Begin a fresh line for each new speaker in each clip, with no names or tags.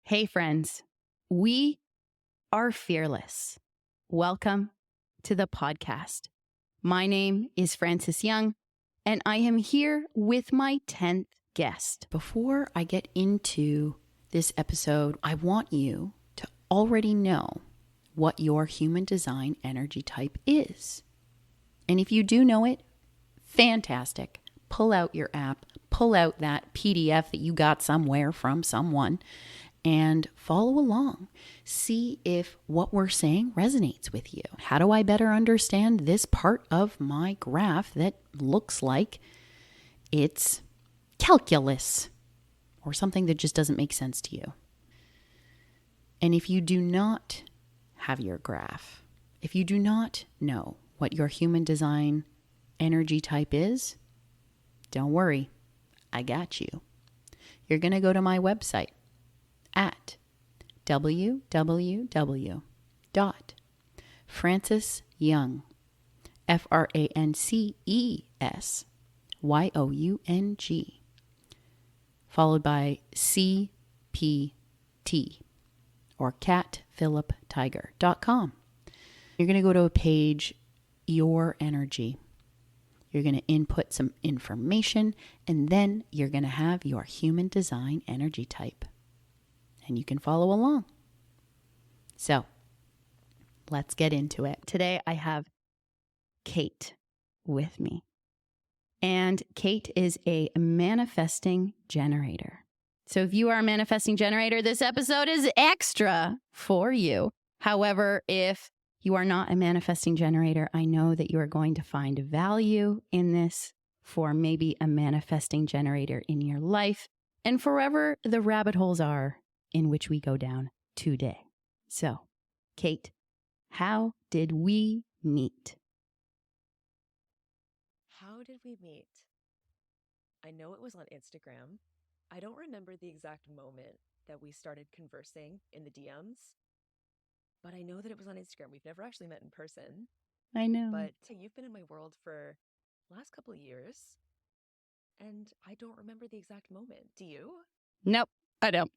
Hey, friends, we are fearless. Welcome to the podcast. My name is Frances Young, and I am here with my 10th guest. Before I get into this episode, I want you to already know what your human design energy type is. And if you do know it, fantastic. Pull out your app, pull out that PDF that you got somewhere from someone, and follow along. See if what we're saying resonates with you. How do I better understand this part of my graph that looks like it's calculus or something that just doesn't make sense to you? And if you do not have your graph, if you do not know what your human design energy type is, don't worry, I got you. You're going to go to my website at www.francesyoung, FRANCESYOUNG, followed by CPT, or catphiliptiger.com. You're going to go to a page, Your Energy. You're going to input some information, and then you're going to have your human design energy type. And you can follow along. So, let's get into it. Today, I have Kait with me. And Kait is a manifesting generator. So if you are a manifesting generator, this episode is extra for you. However, if you are not a manifesting generator, I know that you are going to find value in this for maybe a manifesting generator in your life and forever the rabbit holes are in which we go down today. So, Kait, how did we meet?
How did we meet? I know it was on Instagram. I don't remember the exact moment that we started conversing in the DMs, but I know that it was on Instagram. We've never actually met in person.
I know.
But you've been in my world for the last couple of years, and I don't remember the exact moment. Do you?
Nope, I don't.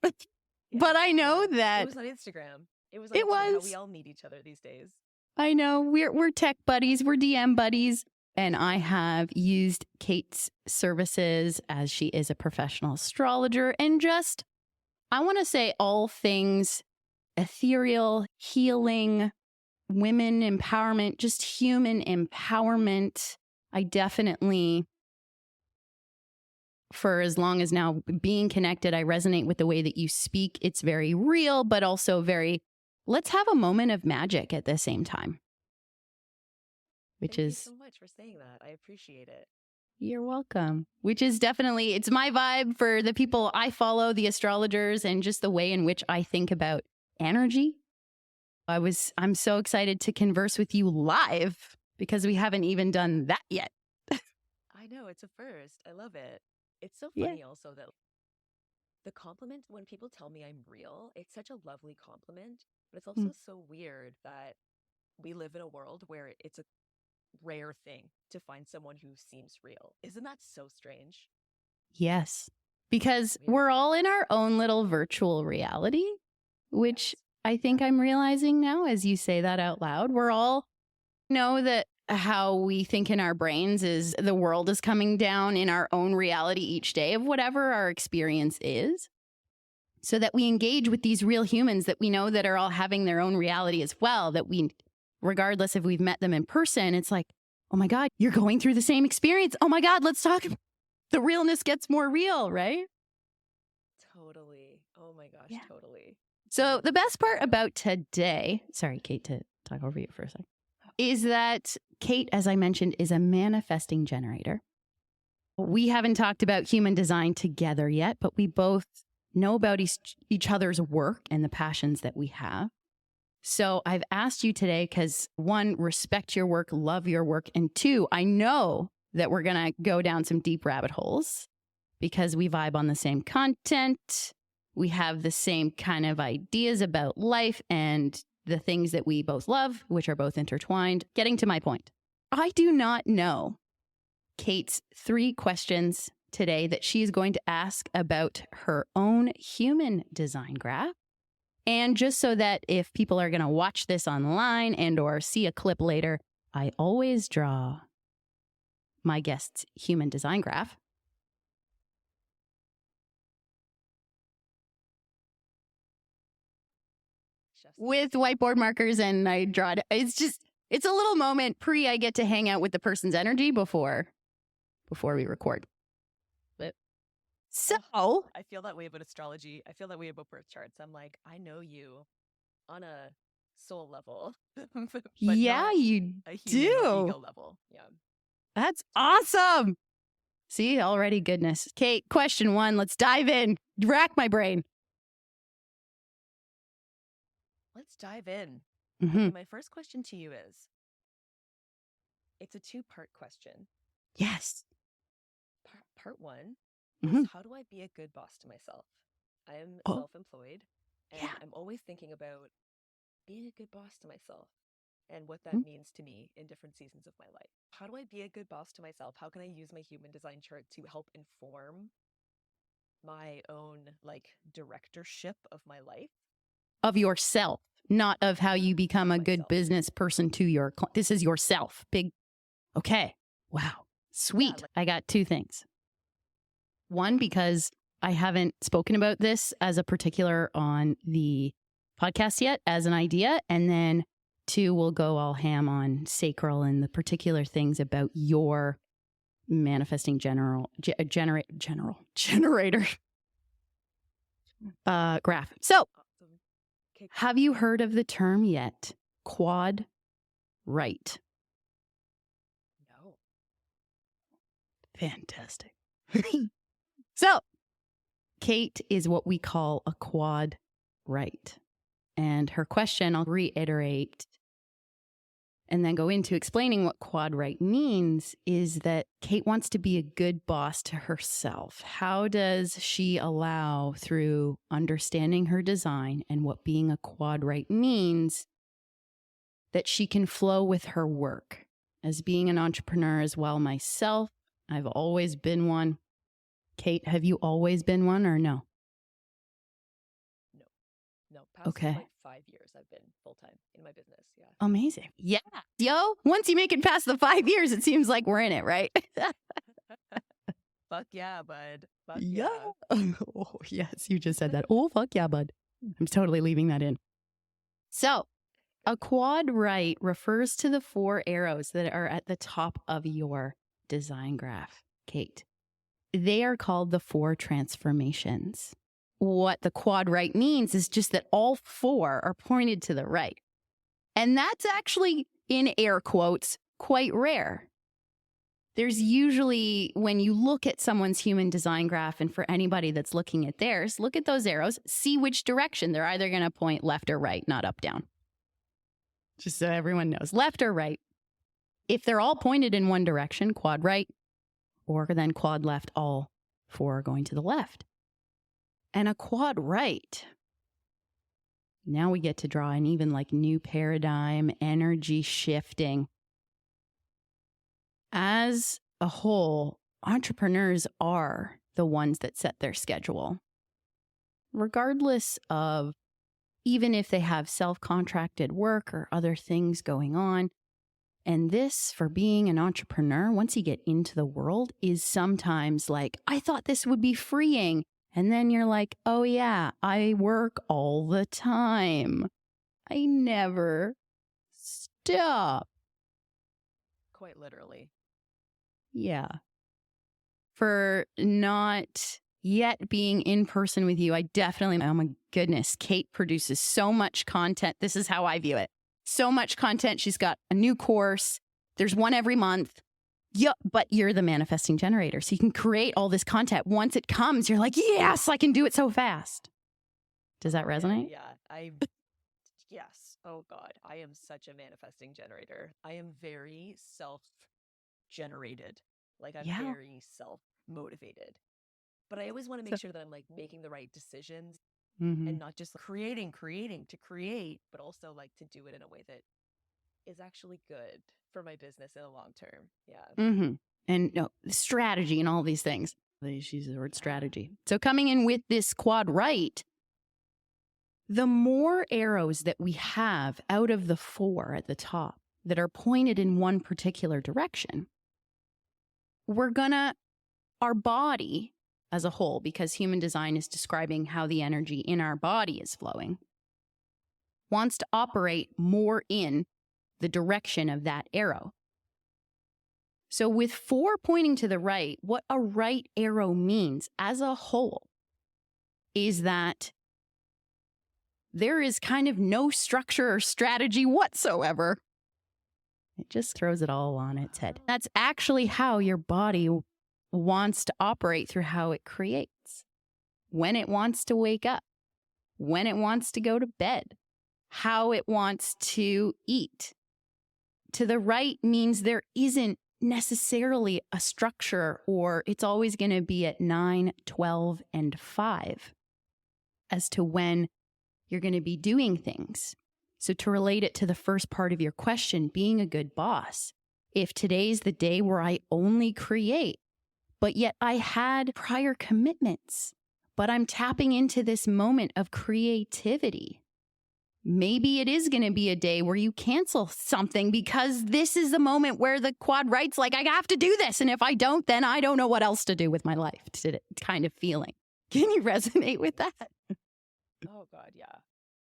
Yeah,
but I know that
it was on Instagram. It was how we all meet each other these days.
I know. We're tech buddies. We're DM buddies. And I have used Kait's services as she is a professional astrologer and just, I want to say all things ethereal, healing, women empowerment, just human empowerment. I definitely, for as long as now being connected, I resonate with the way that you speak. It's very real, but also very, let's have a moment of magic at the same time.
Thank you so much for saying that. I appreciate it.
You're welcome. Which is definitely, it's my vibe for the people I follow, the astrologers, and just the way in which I think about energy. I'm so excited to converse with you live because we haven't even done that yet.
I know, it's a first. I love it. It's so funny also that the compliment when people tell me I'm real, it's such a lovely compliment, but it's also so weird that we live in a world where it's a rare thing to find someone who seems real. Isn't that so strange?
Yes, because we're all in our own little virtual reality, which I think I'm realizing now as you say that out loud. We're all know that how we think in our brains is the world is coming down in our own reality each day of whatever our experience is, so that we engage with these real humans that we know that are all having their own reality as well, that we, regardless if we've met them in person, it's like, oh my God, you're going through the same experience. Oh my God, let's talk. The realness gets more real, right?
Totally. Oh my gosh, totally.
So the best part about today, sorry, Kait, to talk over you for a second, is that Kait, as I mentioned, is a manifesting generator. We haven't talked about human design together yet, but we both know about each other's work and the passions that we have. So I've asked you today because, one, respect your work, love your work, and two, I know that we're going to go down some deep rabbit holes because we vibe on the same content. We have the same kind of ideas about life and the things that we both love, which are both intertwined. Getting to my point, I do not know Kait's 3 questions today that she's going to ask about her own human design graph And just so that if people are going to watch this online and or see a clip later, I always draw my guest's human design graph. With whiteboard markers, and I draw it. It's a little moment I get to hang out with the person's energy before we record. So
I feel that way about astrology. I feel that way about birth charts. I'm like, I know you on a soul level. But
yeah,
not
you
a human
do.
ego level. Yeah.
That's awesome. See, already goodness. Kate, question 1. Let's dive in. Rack my brain.
Let's dive in.
Mm-hmm.
Okay, my first question to you is, it's a 2-part question.
Yes.
Part 1
Mm-hmm.
is, how do I be a good boss to myself? I am self-employed, and I'm always thinking about being a good boss to myself and what that means to me in different seasons of my life. How do I be a good boss to myself? How can I use my human design chart to help inform my own directorship of my life?
Of yourself, not of how you become a good business person to your client. This is yourself. Big. Okay. Wow. Sweet. Yeah, I got 2 things. 1, because I haven't spoken about this as a particular on the podcast yet as an idea. And then 2, we'll go all ham on sacral and the particular things about your manifesting generator graph. So, have you heard of the term yet? Quad right.
No.
Fantastic. So, Kate is what we call a quad right. And her question, I'll reiterate and then go into explaining what quad right means, is that Kate wants to be a good boss to herself. How does she allow, through understanding her design and what being a quad right means, that she can flow with her work? As being an entrepreneur as well myself, I've always been one. Kate, have you always been one or no?
No. Past 5 years I've been full-time in my business. Yeah.
Amazing. Yeah. Yo, once you make it past the 5 years, it seems like we're in it, right?
Fuck yeah, bud. Fuck yeah.
Oh, yes, you just said that. Oh, fuck yeah, bud. I'm totally leaving that in. So, a quad right refers to the 4 arrows that are at the top of your design graph, Kate. They are called the 4 transformations. What the quad right means is just that all 4 are pointed to the right. And that's actually, in air quotes, quite rare. There's usually, when you look at someone's human design graph, and for anybody that's looking at theirs, look at those arrows, see which direction. They're either going to point left or right, not up, down. Just so everyone knows, left or right. If they're all pointed in one direction, quad right, or then quad left, all 4 are going to the left. And a quad right, now we get to draw an even new paradigm, energy shifting. As a whole, entrepreneurs are the ones that set their schedule. Regardless of, even if they have self-contracted work or other things going on. And this, for being an entrepreneur, once you get into the world, is sometimes like, I thought this would be freeing. And then you're like, oh yeah, I work all the time. I never stop.
Quite literally.
Yeah. For not yet being in person with you, I definitely, oh my goodness, Kate produces so much content. This is how I view it. So much content. She's got a new course. There's one every month. Yeah, but you're the manifesting generator. So you can create all this content. Once it comes, you're like, yes, I can do it so fast. Does that resonate?
Yeah. Yes. Oh God. I am such a manifesting generator. I am very self-generated. I'm very self-motivated. But I always want to make sure that I'm making the right decisions and not just creating to create, but also to do it in a way that is actually good for my business in the long term. Yeah.
And strategy and all these things. They use the word strategy. So coming in with this quad right, the more arrows that we have out of the 4 at the top that are pointed in one particular direction, our body as a whole, because human design is describing how the energy in our body is flowing, wants to operate more in the direction of that arrow. So with 4 pointing to the right, what a right arrow means as a whole is that there is kind of no structure or strategy whatsoever. It just throws it all on its head. That's actually how your body wants to operate through how it creates. When it wants to wake up, when it wants to go to bed, how it wants to eat. To the right means there isn't necessarily a structure, or it's always going to be at 9, 12, and 5 as to when you're going to be doing things. So to relate it to the first part of your question, being a good boss, if today's the day where I only create, but yet I had prior commitments, but I'm tapping into this moment of creativity. Maybe it is going to be a day where you cancel something because this is the moment where the quad right's like, I have to do this. And if I don't, then I don't know what else to do with my life, kind of feeling. Can you resonate with that?
Oh, God, yeah.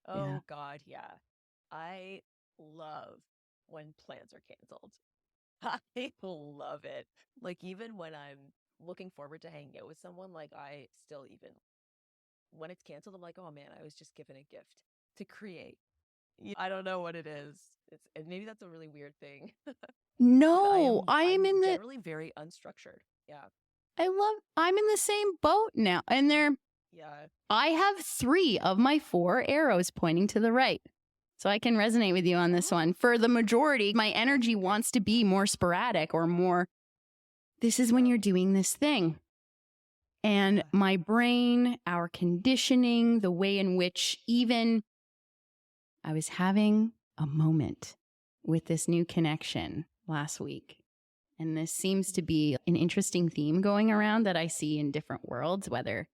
Oh, God, yeah. I love when plans are canceled. I love it. Like, even when I'm looking forward to hanging out with someone, like, I still even, when it's canceled, I'm like, oh, man, I was just given a gift to create. I don't know what it is. And maybe that's a really weird thing.
No, I'm
generally very unstructured. Yeah.
I'm in the same boat now. And I have 3 of my 4 arrows pointing to the right. So I can resonate with you on this one. For the majority, my energy wants to be more sporadic or more, this is when you're doing this thing. And my brain, our conditioning, the way in which even I was having a moment with this new connection last week. And this seems to be an interesting theme going around that I see in different worlds, whether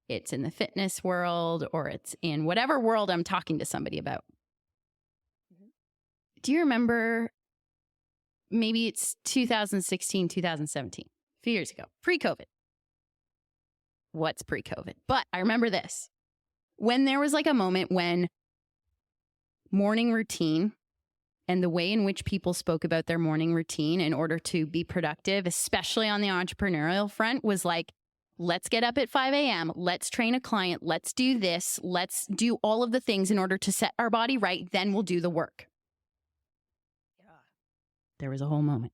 it's in the fitness world or it's in whatever world I'm talking to somebody about. Mm-hmm. Do you remember, maybe it's 2016, 2017, a few years ago, pre-COVID. What's pre-COVID? But I remember this. When there was like a moment when morning routine and the way in which people spoke about their morning routine in order to be productive, especially on the entrepreneurial front, was like, let's get up at 5 a.m. Let's train a client. Let's do this. Let's do all of the things in order to set our body right. Then we'll do the work.
Yeah.
There was a whole moment.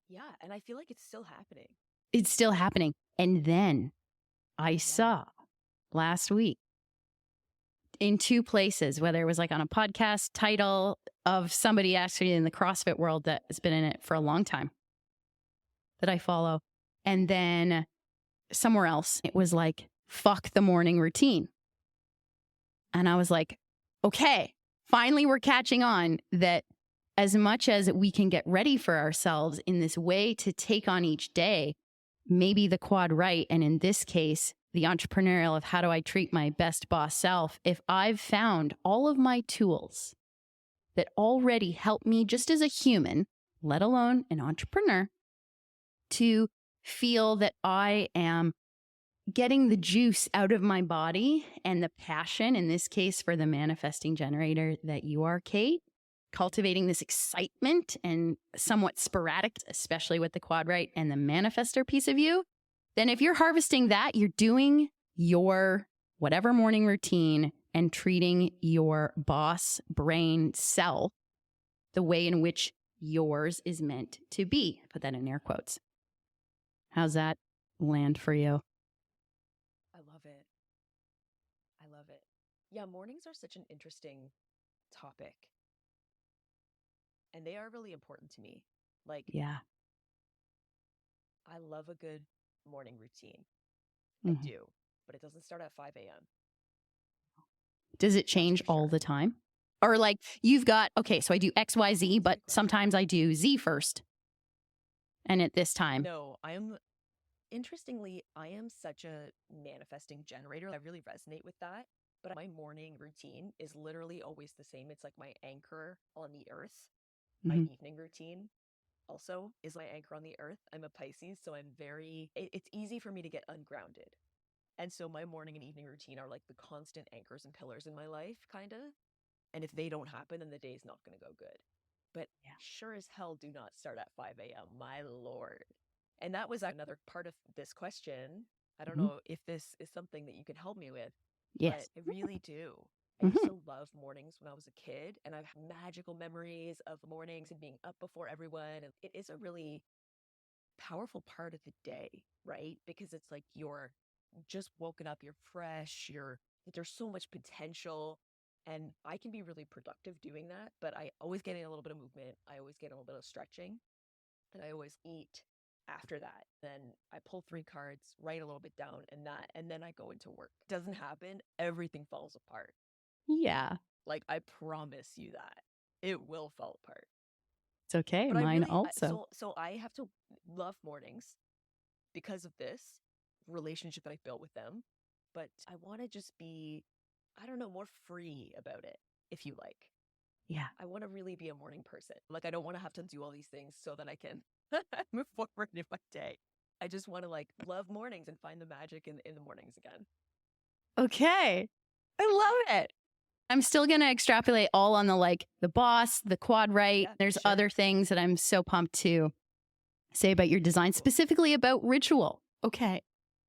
Yeah. And I feel like it's still happening.
It's still happening. And then I saw last week in 2 places, whether it was like on a podcast title of somebody actually in the CrossFit world that has been in it for a long time that I follow. And then somewhere else, it was like, fuck the morning routine. And I was like, okay, finally we're catching on that as much as we can get ready for ourselves in this way to take on each day, maybe the quad right, and in this case, the entrepreneurial of how do I treat my best boss self, if I've found all of my tools that already help me just as a human, let alone an entrepreneur, to feel that I am getting the juice out of my body and the passion, in this case for the manifesting generator that you are, Kait, cultivating this excitement and somewhat sporadic, especially with the quad right and the manifester piece of you, then if you're harvesting that, you're doing your whatever morning routine and treating your boss brain cell the way in which yours is meant to be. Put that in air quotes. How's that land for you?
I love it. I love it. Yeah, mornings are such an interesting topic. And they are really important to me. Like,
yeah,
I love a good morning routine.
Mm-hmm.
I do, but it doesn't start at 5 a.m.
Does it change all the time? Or like you've got, okay, so I do X, Y, Z, but sometimes I do Z first. And at this time.
No, interestingly, I am such a manifesting generator. I really resonate with that. but my morning routine is literally always the same. It's like my anchor on the earth. My evening routine also is my anchor on the earth. I'm a Pisces, so it's easy for me to get ungrounded. And so my morning and evening routine are like the constant anchors and pillars in my life, kind of. And if they don't happen, then the day's not going to go good. But sure as hell do not start at 5 a.m. My Lord. And that was another part of this question. I don't know if this is something that you can help me with,
Yes.
but I really do. I used to love mornings when I was a kid, and I have magical memories of mornings and being up before everyone. And it is a really powerful part of the day, right? Because it's like you're just woken up, you're fresh, there's so much potential. And I can be really productive doing that, but I always get in a little bit of movement. I always get a little bit of stretching, and I always eat after that. Then I pull 3 cards, write a little bit down, and then I go into work. Doesn't happen, everything falls apart.
Yeah.
Like, I promise you that. It will fall apart.
It's okay.
But
Mine also.
So I have to love mornings because of this relationship that I built with them. But I want to just be, I don't know, more free about it, if you like.
Yeah.
I want to really be a morning person. Like, I don't want to have to do all these things so that I can move forward in my day. I just want to like love mornings and find the magic in the mornings again.
Okay. I love it. I'm still going to extrapolate all on the boss, the quad right. There's other things that I'm so pumped to say about your design, specifically about ritual. Okay.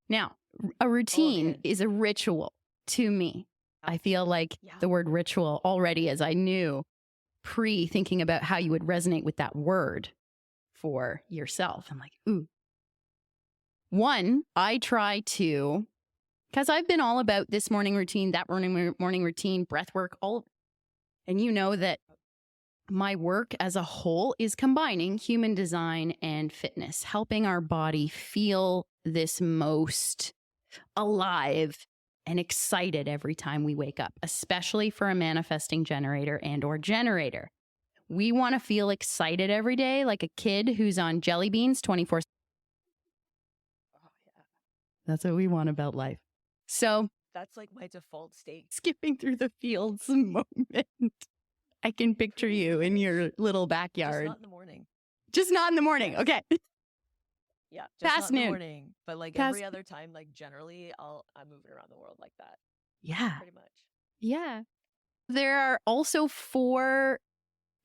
Now, a routine is a ritual to me. I feel like the word ritual already, as I knew pre-thinking about how you would resonate with that word for yourself. I'm like, ooh. One, I try to, because I've been all about this morning routine, that morning routine, breath work, and you know that my work as a whole is combining human design and fitness, helping our body feel this most alive and excited every time we wake up, especially for a manifesting generator and or generator. We want to feel excited every day, like a kid who's on jelly beans 24/7. Oh, yeah. That's what we want about life. So
that's like my default state.
Skipping through the fields moment. I can picture you in your little backyard.
Just not in the morning.
Just not in the morning. Yes. Okay.
Yeah, just not in the morning. But like every other time, like generally I'm moving around the world like that.
Yeah.
Pretty much.
Yeah. There are also 4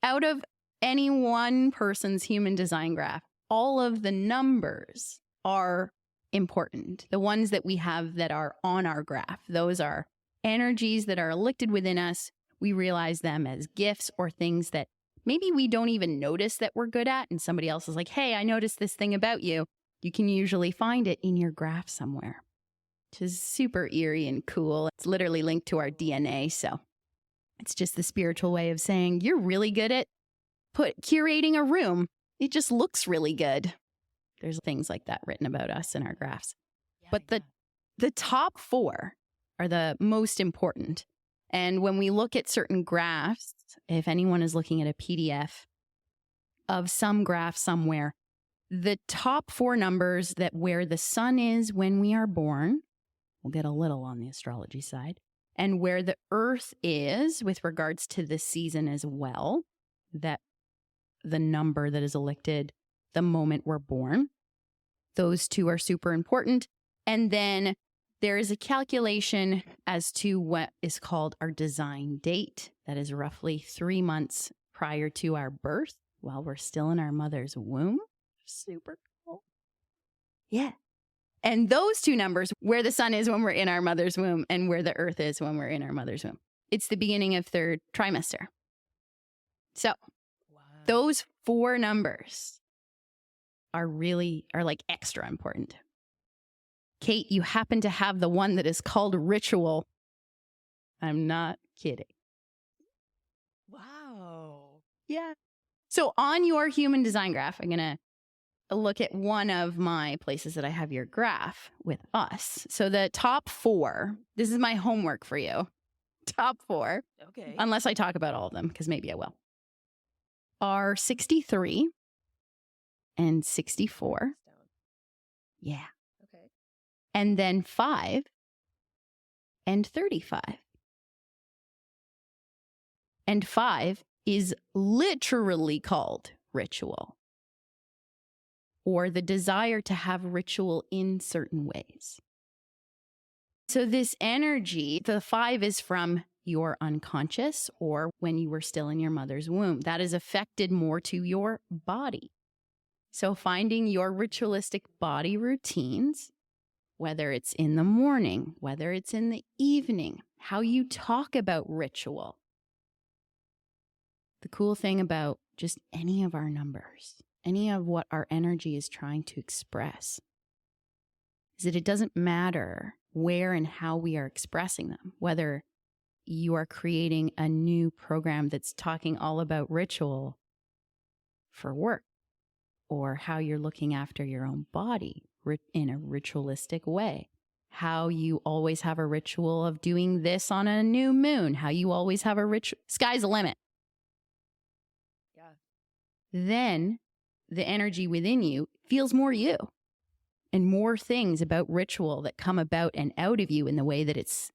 out of any one person's human design graph. All of the numbers are important. The ones that we have that are on our graph, those are energies that are elected within us. We realize them as gifts or things that maybe we don't even notice that we're good at. And somebody else is like, hey, I noticed this thing about you. You can usually find it in your graph somewhere, which is super eerie and cool. It's literally linked to our DNA. So it's just the spiritual way of saying you're really good at curating a room. It just looks really good. There's things like that written about us in our graphs. But the top 4 are the most important. And when we look at certain graphs, if anyone is looking at a PDF of some graph somewhere, the top 4 numbers that where the sun is when we are born, we'll get a little on the astrology side, and where the earth is with regards to the season as well, that the number that is elected the moment we're born. Those 2 are super important. And then there is a calculation as to what is called our design date. That is roughly 3 months prior to our birth while we're still in our mother's womb. Super cool. Yeah. And those 2 numbers, where the sun is when we're in our mother's womb and where the earth is when we're in our mother's womb. It's the beginning of 3rd trimester. So those 4 numbers are like extra important. Kait, you happen to have the one that is called ritual. I'm not kidding.
Wow.
Yeah. So on your human design graph, I'm going to look at one of my places that I have your graph with us. So the top 4, this is my homework for you. Top 4.
Okay.
Unless I talk about all of them, because maybe I will. Are 63 and 64. Yeah.
Okay.
And then 5 and 35. And 5 is literally called ritual, or the desire to have ritual in certain ways. So this energy, the 5 is from your unconscious or when you were still in your mother's womb. That is affected more to your body. So finding your ritualistic body routines, whether it's in the morning, whether it's in the evening, how you talk about ritual. The cool thing about just any of our numbers, any of what our energy is trying to express, is that it doesn't matter where and how we are expressing them, whether you are creating a new program that's talking all about ritual for work, or how you're looking after your own body in a ritualistic way, how you always have a ritual of doing this on a new moon, how you always have a ritual. Sky's the limit.
Yeah.
Then the energy within you feels more you, and more things about ritual that come about and out of you in the way that it's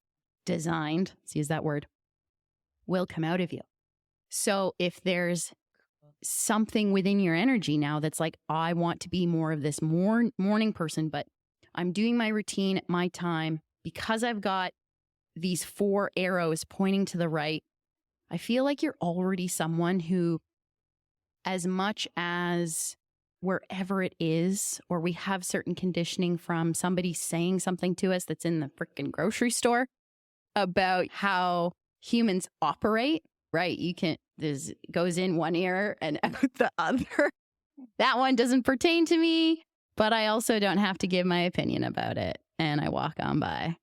designed, let's use that word, will come out of you. So if there's something within your energy now that's like, I want to be more of this morning person, but I'm doing my routine at my time because I've got these 4 arrows pointing to the right, I feel like you're already someone who, as much as wherever it is, or we have certain conditioning from somebody saying something to us that's in the freaking grocery store about how humans operate, right? This goes in one ear and out the other. That one doesn't pertain to me, but I also don't have to give my opinion about it. And I walk on by.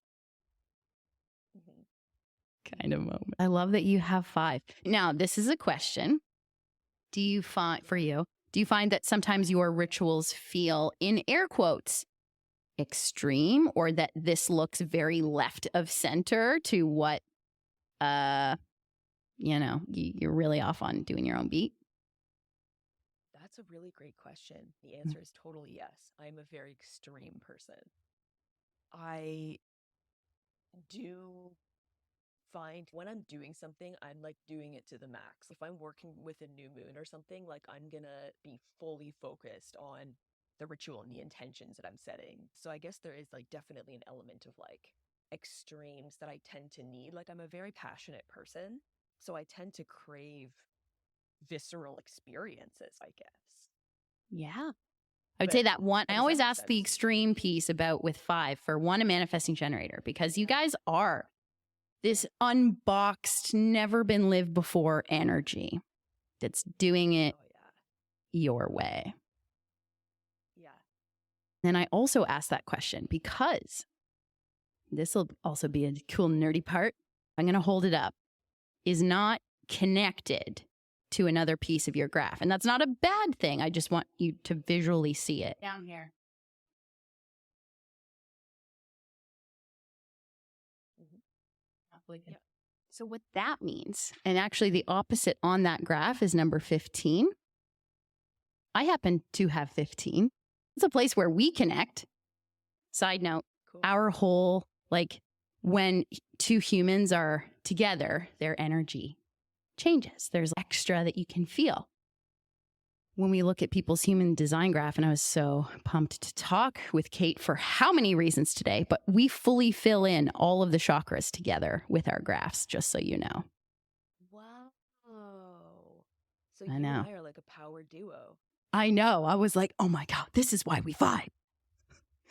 Kind of moment. I love that you have 5. Now, this is a question. Do you find that sometimes your rituals feel, in air quotes, extreme, or that this looks very left of center to what, you're really off on doing your own beat?
That's a really great question. The answer is totally yes. I'm a very extreme person. I do find when I'm doing something, I'm like doing it to the max. If I'm working with a new moon or something, like I'm gonna be fully focused on the ritual and the intentions that I'm setting. So I guess there is like definitely an element of like extremes that I tend to need. Like I'm a very passionate person, so I tend to crave visceral experiences, I guess.
Yeah. I would say that one. I always ask the extreme piece about with 5 for one, a manifesting generator, because you guys are this unboxed, never been lived before energy that's doing it your way.
Yeah.
And I also ask that question because this will also be a cool nerdy part. I'm going to hold it up. Is not connected to another piece of your graph. And that's not a bad thing. I just want you to visually see it. Down here. Yeah. So what that means, and actually the opposite on that graph is number 15. I happen to have 15. It's a place where we connect. Side note, cool. Our whole, like when 2 humans are together, their energy changes. There's extra that you can feel. When we look at people's human design graph, and I was so pumped to talk with Kait for how many reasons today, but we fully fill in all of the chakras together with our graphs, just so you know.
Wow. So you and I are like a power duo.
I know. I was like, oh my God, this is why we vibe.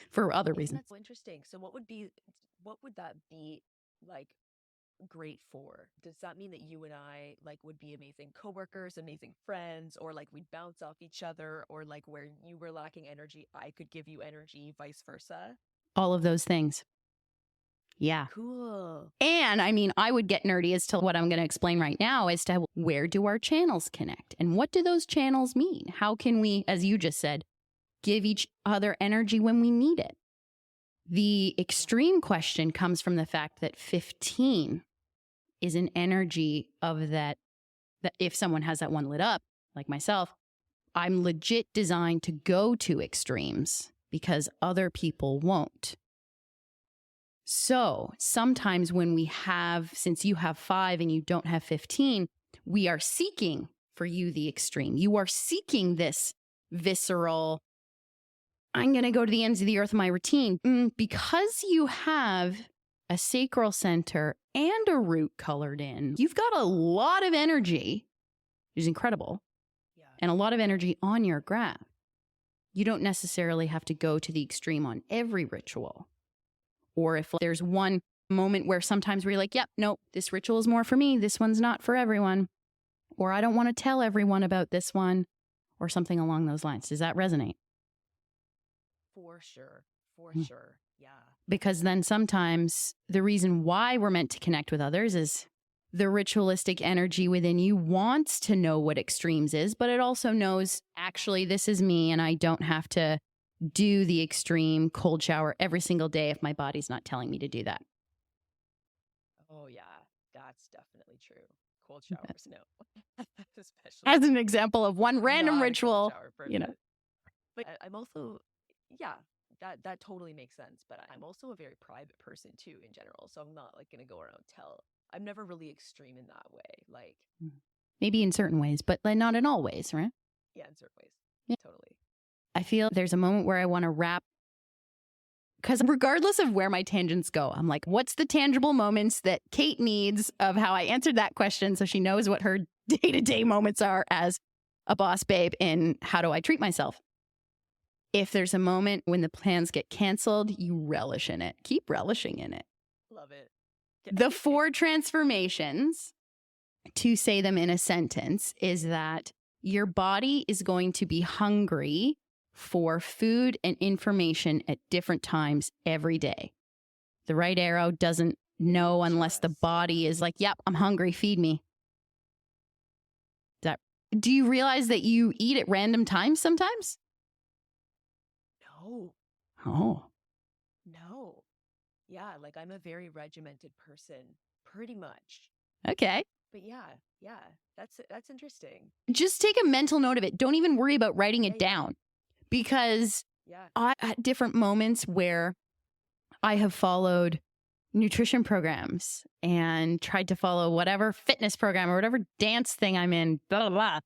For other reasons.
That's so interesting. So what would that be like great for? Does that mean that you and I like would be amazing coworkers, amazing friends, or like we'd bounce off each other, or like where you were lacking energy, I could give you energy, vice versa?
All of those things. Yeah.
Cool.
And I mean, I would get nerdy as to what I'm going to explain right now as to where do our channels connect and what do those channels mean? How can we, as you just said, give each other energy when we need it? The extreme question comes from the fact that 15 is an energy of that if someone has that one lit up, like myself, I'm legit designed to go to extremes because other people won't. So sometimes when we have, since you have 5 and you don't have 15, we are seeking for you the extreme. You are seeking this visceral, I'm going to go to the ends of the earth in my routine. Because you have a sacral center and a root colored in, you've got a lot of energy, which is incredible, and a lot of energy on your graph. You don't necessarily have to go to the extreme on every ritual. Or if there's one moment where sometimes we're like, yep, nope, this ritual is more for me. This one's not for everyone. Or I don't want to tell everyone about this one, or something along those lines. Does that resonate?
For sure. Yeah.
Because then sometimes the reason why we're meant to connect with others is the ritualistic energy within you wants to know what extremes is, but it also knows, actually, this is me and I don't have to do the extreme cold shower every single day if my body's not telling me to do that.
Oh, yeah, that's definitely true. Cold showers, no.
Especially as an example of one random ritual,
But I'm also, yeah, that totally makes sense. But I'm also a very private person too, in general. So I'm not like going to go around I'm never really extreme in that way. Like
maybe in certain ways, but not in all ways, right?
Yeah, in certain ways.
Yeah.
Totally.
I feel there's a moment where I want to wrap, because regardless of where my tangents go, I'm like, what's the tangible moments that Kait needs of how I answered that question so she knows what her day-to-day moments are as a boss babe in how do I treat myself? If there's a moment when the plans get canceled, you relish in it. Keep relishing in it.
Love it.
The 4 transformations, to say them in a sentence, is that your body is going to be hungry for food and information at different times every day. The right arrow doesn't know unless the body is like, yep, I'm hungry, feed me. Do you realize that you eat at random times sometimes?
No.
Oh.
No. Yeah, like I'm a very regimented person, pretty much.
Okay.
But yeah, that's interesting.
Just take a mental note of it. Don't even worry about writing it down. Because I at different moments where I have followed nutrition programs and tried to follow whatever fitness program or whatever dance thing I'm in, blah, blah, blah.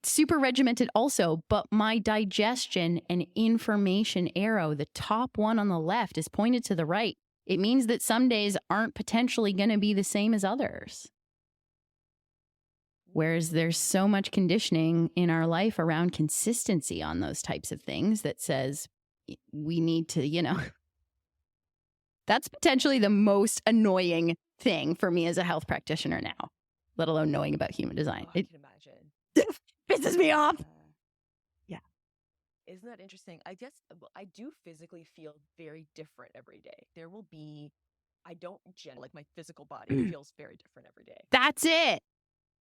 Super regimented also, but my digestion and information arrow, the top one on the left, is pointed to the right. It means that some days aren't potentially going to be the same as others. Whereas there's so much conditioning in our life around consistency on those types of things that says we need to, that's potentially the most annoying thing for me as a health practitioner now, let alone knowing about human design.
I can imagine.
Pisses me off. Yeah.
Isn't that interesting? I guess I do physically feel very different every day. There will be, like my physical body feels very different every day.
That's it.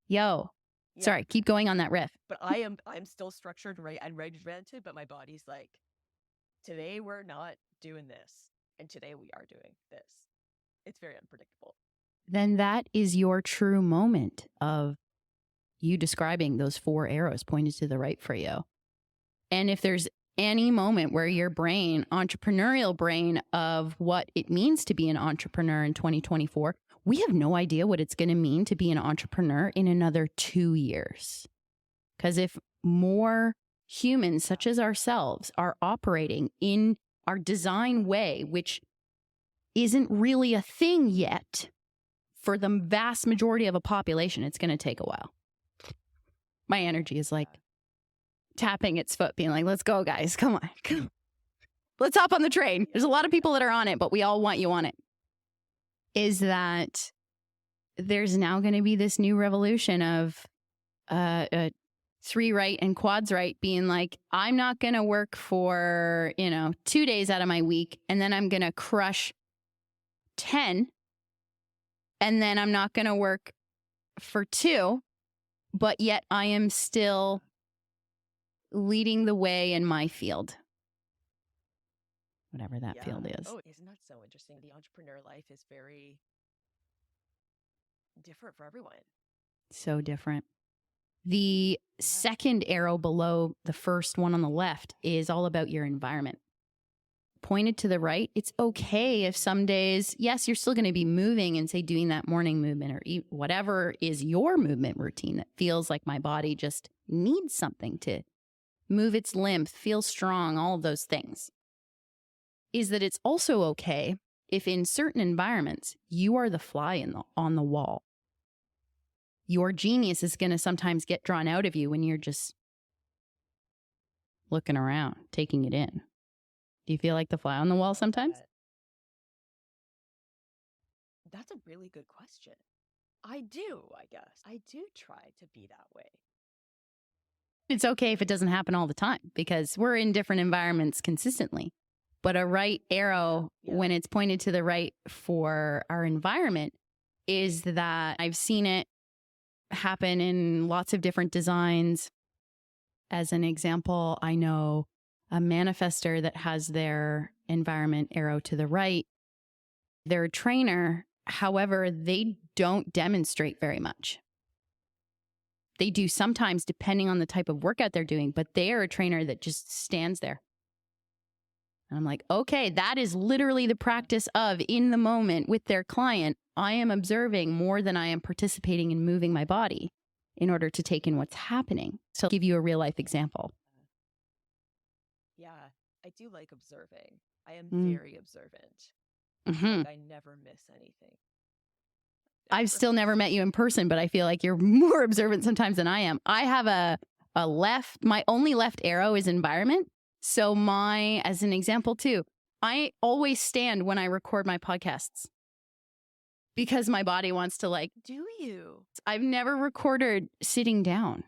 Yo. Yeah. Sorry, keep going on that riff.
But I'm still structured and regimented, but my body's like, today we're not doing this. And today we are doing this. It's very unpredictable.
Then that is your true moment of you describing those 4 arrows pointed to the right for you. And if there's any moment where your brain, entrepreneurial brain of what it means to be an entrepreneur in 2024, we have no idea what it's going to mean to be an entrepreneur in another 2 years. Because if more humans such as ourselves are operating in our design way, which isn't really a thing yet for the vast majority of a population, it's going to take a while. My energy is like tapping its foot, being like, let's go, guys. Come on. Let's hop on the train. There's a lot of people that are on it, but we all want you on it. Is that there's now going to be this new revolution of 3 right and quads right being like, I'm not going to work for, 2 days out of my week, and then I'm going to crush 10, and then I'm not going to work for 2, but yet I am still leading the way in my field. Whatever that field is.
Oh, isn't that so interesting? The entrepreneur life is very different for everyone.
So different. The second arrow below the first one on the left is all about your environment. pointed to the right, it's okay if some days, yes, you're still going to be moving and say doing that morning movement or whatever is your movement routine that feels like my body just needs something to move its lymph, feel strong, all of those things. Is that it's also okay if in certain environments you are the fly on the wall. Your genius is going to sometimes get drawn out of you when you're just looking around, taking it in. Do you feel like the fly on the wall sometimes?
That's a really good question. I do, I guess. I do try to be that way.
It's okay if it doesn't happen all the time because we're in different environments consistently. But a right arrow, when it's pointed to the right for our environment, is that I've seen it happen in lots of different designs. As an example, I know a manifester that has their environment arrow to the right. They're a trainer. However, they don't demonstrate very much. They do sometimes, depending on the type of workout they're doing, but they are a trainer that just stands there. And I'm like, okay, that is literally the practice of in the moment with their client. I am observing more than I am participating in moving my body in order to take in what's happening. So I'll give you a real life example.
Yeah, I do like observing. I am very observant. Like I never miss anything.
I've still never met you in person, but I feel like you're more observant sometimes than I am. I have my only left arrow is environment. So as an example too, I always stand when I record my podcasts because my body wants to
do you?
I've never recorded sitting down.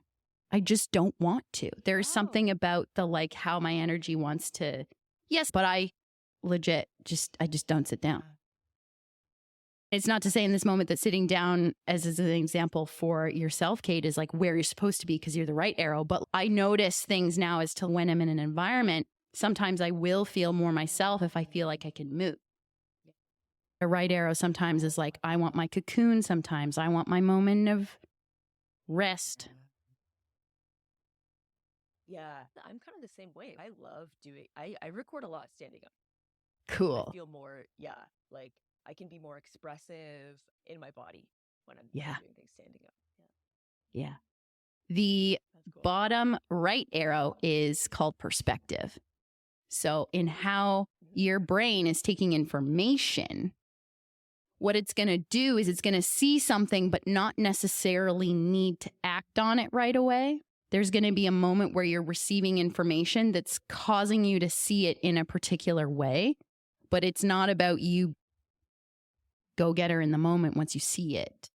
I just don't want to. There's something about how my energy wants to, yes, but I just don't sit down. It's not to say in this moment that sitting down as an example for yourself, Kait, is where you're supposed to be because you're the right arrow. But I notice things now as to when I'm in an environment, sometimes I will feel more myself if I feel like I can move. A right arrow sometimes is I want my cocoon sometimes. I want my moment of rest.
Yeah, I'm kind of the same way. I love I record a lot standing up.
Cool.
I feel more, I can be more expressive in my body when I'm doing things standing up.
Yeah. The bottom right arrow is called perspective. So in how your brain is taking information, what it's going to do is it's going to see something, but not necessarily need to act on it right away. There's going to be a moment where you're receiving information that's causing you to see it in a particular way, but it's not about you go get her in the moment once you see it.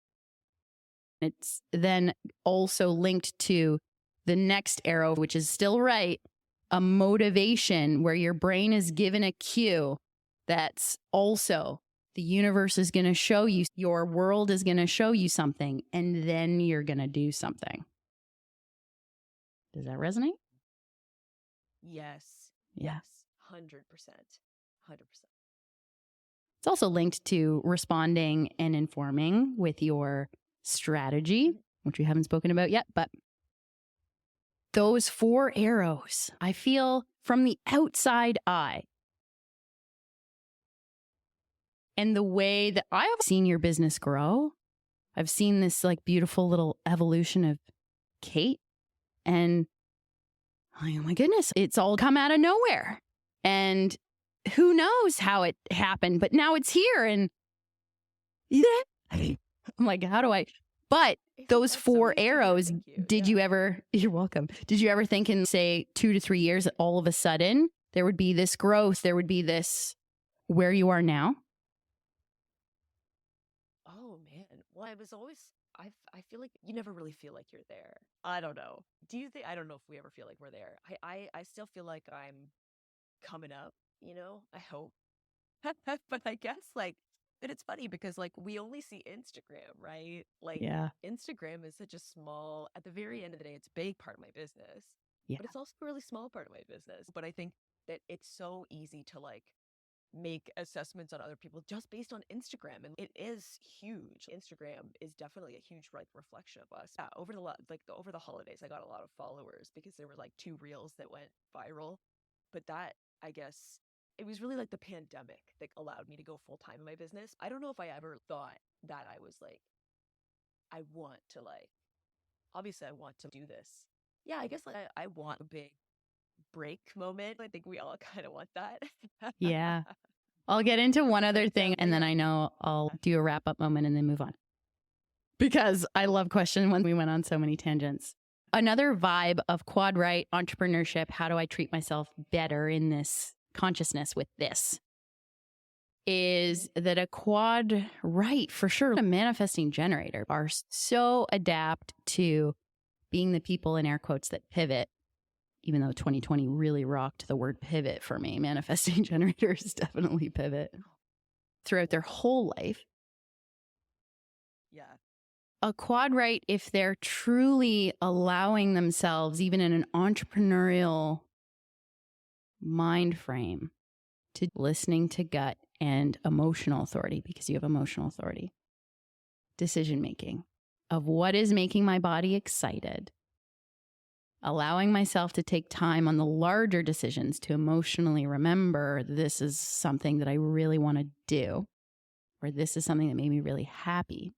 It's then also linked to the next arrow, which is still right, a motivation where your brain is given a cue that's also the universe is going to show you, your world is going to show you something, and then you're going to do something. Does that resonate?
Yes.
Yeah.
Yes. 100%. 100%.
It's also linked to responding and informing with your strategy, which we haven't spoken about yet, but those 4 arrows, I feel from the outside eye, and the way that I have seen your business grow, I've seen this beautiful little evolution of Kait, and oh my goodness, it's all come out of nowhere. And who knows how it happened, but now it's here. And I'm like, how do I? But those 4 arrows, you ever, you're welcome. Did you ever think in, say, 2 to 3 years, that all of a sudden there would be this growth, there would be this where you are now?
Oh, man. Well, I feel like you never really feel like you're there. I don't know. Do you think, I don't know if we ever feel like we're there. I still feel like I'm coming up, I hope. But I guess but it's funny because we only see Instagram, right? Instagram is such a small, at the very end of the day, it's a big part of my business, but it's also a really small part of my business. But I think that it's so easy to make assessments on other people just based on Instagram, and it is huge. Instagram is definitely a huge reflection of us. Yeah, over the holidays, I got a lot of followers because there were 2 reels that went viral, but that, I guess, it was really like the pandemic that allowed me to go full time in my business. I don't know if I ever thought that I was like, I want to like, obviously I want to do this. Yeah, I guess like I want a big break moment. I think we all kind of want that.
Yeah. I'll get into one other thing and then
yeah.
I know I'll do a wrap up moment and then move on. Because I love question when we went on so many tangents. Another vibe of quad right entrepreneurship, how do I treat myself better in this consciousness with this, is that a quad right, for sure, a manifesting generator are so adapt to being the people in air quotes that pivot, even though 2020 really rocked the word pivot for me. Manifesting generators definitely pivot throughout their whole life.
Yeah.
A quad right, if they're truly allowing themselves, even in an entrepreneurial mind frame, to listening to gut and emotional authority, because you have emotional authority, decision making of what is making my body excited, allowing myself to take time on the larger decisions to emotionally remember this is something that I really want to do, or this is something that made me really happy.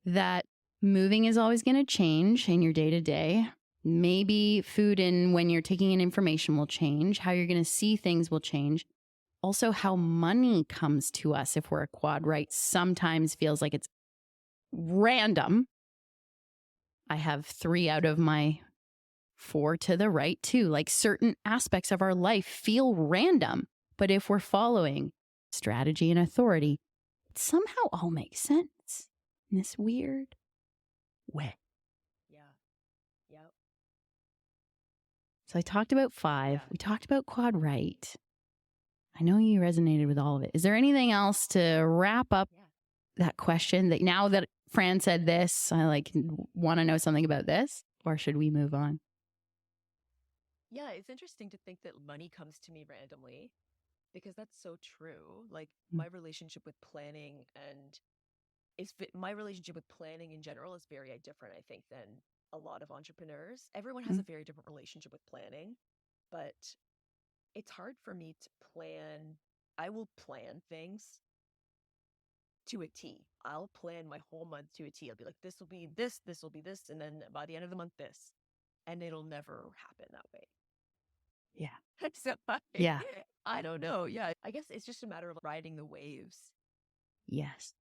That moving is always going to change in your day to day. Maybe food and when you're taking in information will change. How you're going to see things will change. Also, how money comes to us if we're a quad right sometimes feels like it's random. I have 3 out of my 4 to the right too. Like certain aspects of our life feel random. But if we're following strategy and authority, it somehow all makes sense in this weird way.
Yeah. Yep.
So I talked about 5. We talked about quad right. I know you resonated with all of it. Is there anything else to wrap up that question that now that Fran said this, I like want to know something about this, or should we move on?
Yeah, it's interesting to think that money comes to me randomly because that's so true. Like my relationship with planning and my relationship with planning in general is very different, I think, than a lot of entrepreneurs. Everyone has a very different relationship with planning, but it's hard for me to plan. I will plan things to a T. I'll plan my whole month to a T. I'll be like, this will be this will be this, and then by the end of the month, this. And it'll never happen that way.
Yeah.
So I don't know. Yeah. I guess it's just a matter of riding the waves.
Yes.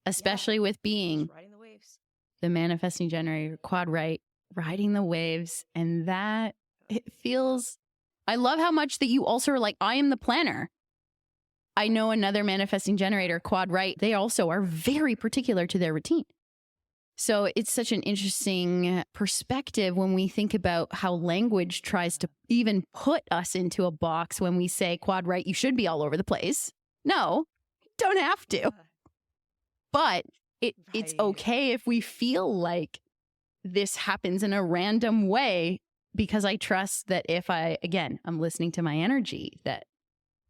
Especially with being
just riding the waves.
The manifesting generator, quad right, riding the waves. And that it feels, I love how much that you also are like, I am the planner. I know another manifesting generator, quad right, they also are very particular to their routine. So it's such an interesting perspective when we think about how language tries to even put us into a box when we say quad right, you should be all over the place. No, don't have to. But it's okay if we feel like this happens in a random way, because I trust that if I'm listening to my energy,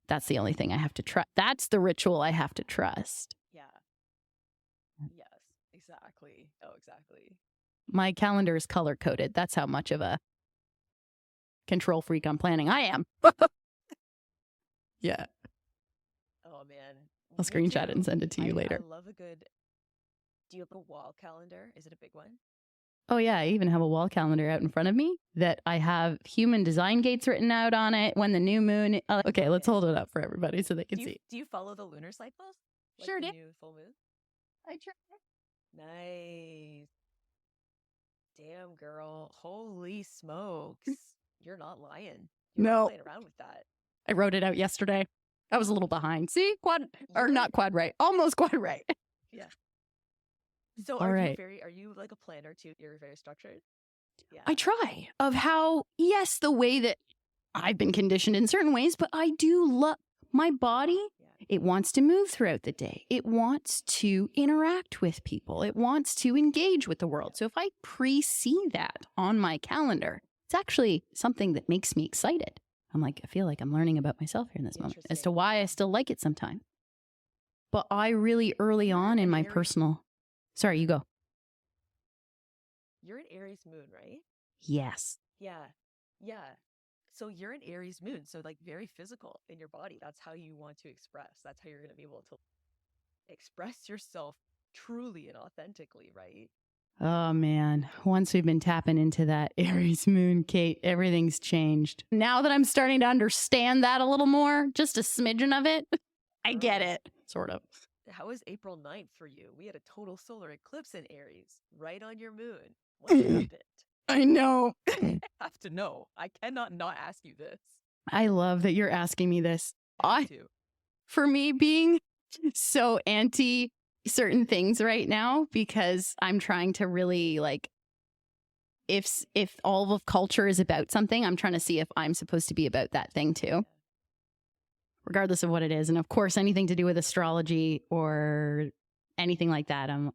that's the only thing I have to trust. That's the ritual I have to trust.
Yeah. Yes, exactly. Oh, exactly.
My calendar is color coded. That's how much of a control freak on planning I am. Yeah.
Oh, man.
I'll screenshot it and send it to you later.
I love do you have a wall calendar? Is it a big one?
Oh, yeah. I even have a wall calendar out in front of me that I have human design gates written out on it when the new moon. Okay, let's hold it up for everybody so they can see.
Do you follow the lunar cycles? Like
sure
the
did.
New full moon?
I try.
Nice. Damn, girl. Holy smokes. You're not lying. You're not playing around with that.
I wrote it out yesterday. I was a little behind. See? Not quad right. Almost quad right.
Yeah. So are you like a planner too? You're very structured? Yeah.
I try of how, yes, the way that I've been conditioned in certain ways, but I do love my body. Yeah. It wants to move throughout the day. It wants to interact with people. It wants to engage with the world. So if I pre-see that on my calendar, it's actually something that makes me excited. I feel like I'm learning about myself here in this moment as to why I still like it sometimes. But I really early on in my personal... Sorry, you go.
You're an Aries moon, right?
Yes.
Yeah. Yeah. So you're an Aries moon, so like very physical in your body. That's how you want to express. That's how you're going to be able to express yourself truly and authentically, right?
Oh man, once we've been tapping into that Aries moon, Kait, everything's changed. Now that I'm starting to understand that a little more, just a smidgen of it, I get it, sort of.
How was April 9th for you? We had a total solar eclipse in Aries, right on your moon. What happened?
I know.
I have to know. I cannot not ask you this.
I love that you're asking me this.
For
me, being so anti certain things right now, because I'm trying to really like, if all of culture is about something, I'm trying to see if I'm supposed to be about that thing too, regardless of what it is. And of course, anything to do with astrology or anything like that, I'm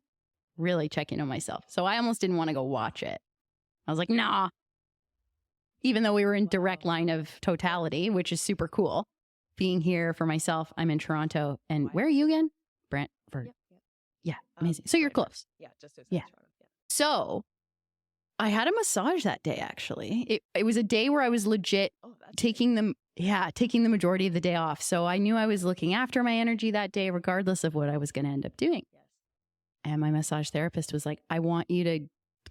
really checking on myself. So I almost didn't want to go watch it. I was like, nah. Even though we were in direct line of totality, which is super cool. Being here for myself, I'm in Toronto. And where are you again? Brantford. Yeah, amazing. So you're close.
Yeah, just outside
Yeah.
Toronto. Yeah.
So I had a massage that day, actually. It was a day where I was legit taking the majority of the day off. So I knew I was looking after my energy that day, regardless of what I was going to end up doing.
Yes.
And my massage therapist was like, I want you to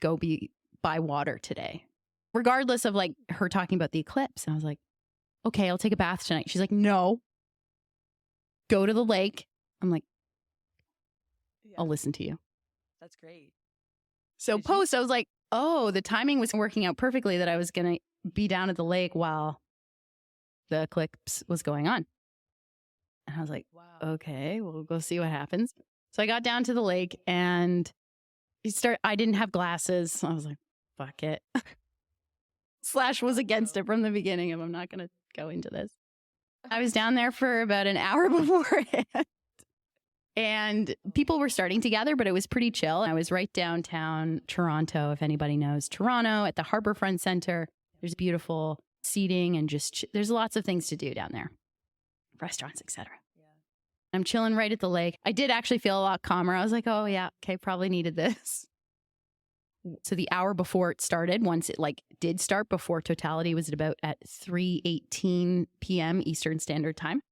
go be by water today, regardless of like her talking about the eclipse. And I was like, okay, I'll take a bath tonight. She's like, no, go to the lake. I'm like, I'll listen to you.
That's great.
So I was like, oh, the timing was working out perfectly that I was going to be down at the lake while the eclipse was going on. And I was like, wow, okay, we'll go see what happens. So I got down to the lake and I didn't have glasses. So I was like, fuck it. Slash was against it from the beginning. I'm not going to go into this. I was down there for about an hour beforehand. And people were starting to gather, but it was pretty chill. I was right downtown Toronto, if anybody knows Toronto, at the Harbourfront Centre. There's beautiful seating and just there's lots of things to do down there. Restaurants, etc. Yeah. I'm chilling right at the lake. I did actually feel a lot calmer. I was like, oh yeah, okay, probably needed this. So the hour before it started, once it like did start before totality, was at 3:18 p.m. Eastern Standard Time.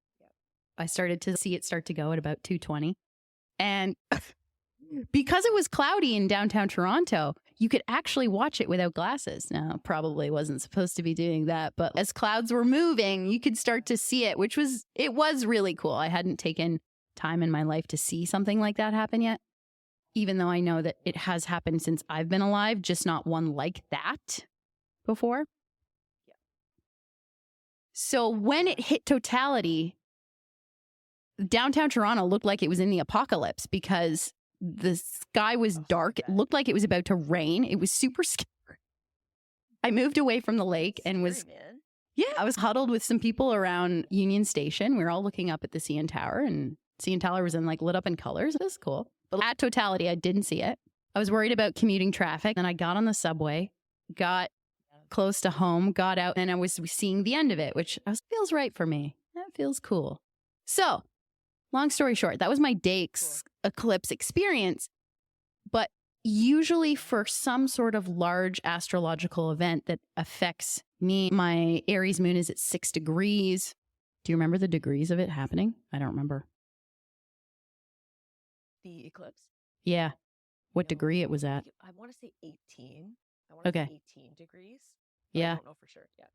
I started to see it start to go at about 2:20. And because it was cloudy in downtown Toronto, you could actually watch it without glasses. Now, probably wasn't supposed to be doing that, but as clouds were moving, you could start to see it, it was really cool. I hadn't taken time in my life to see something like that happen yet, even though I know that it has happened since I've been alive, just not one like that before. Yeah. So when it hit totality, downtown Toronto looked like it was in the apocalypse because the sky was dark. It looked like it was about to rain. It was super scary. I moved away from the lake and I was huddled with some people around Union Station. We were all looking up at the CN Tower, and CN Tower was in like lit up in colors. It was cool. But at totality, I didn't see it. I was worried about commuting traffic. Then I got on the subway, got close to home, got out, and I was seeing the end of it, which feels right for me. That feels cool. So, long story short, that was my day eclipse experience. But usually for some sort of large astrological event that affects me, my Aries moon is at 6 degrees. Do you remember the degrees of it happening? I don't remember.
The eclipse?
Yeah. What degree it was at?
I want to say 18. I want to say 18 degrees.
Yeah.
I don't know for sure. Yeah.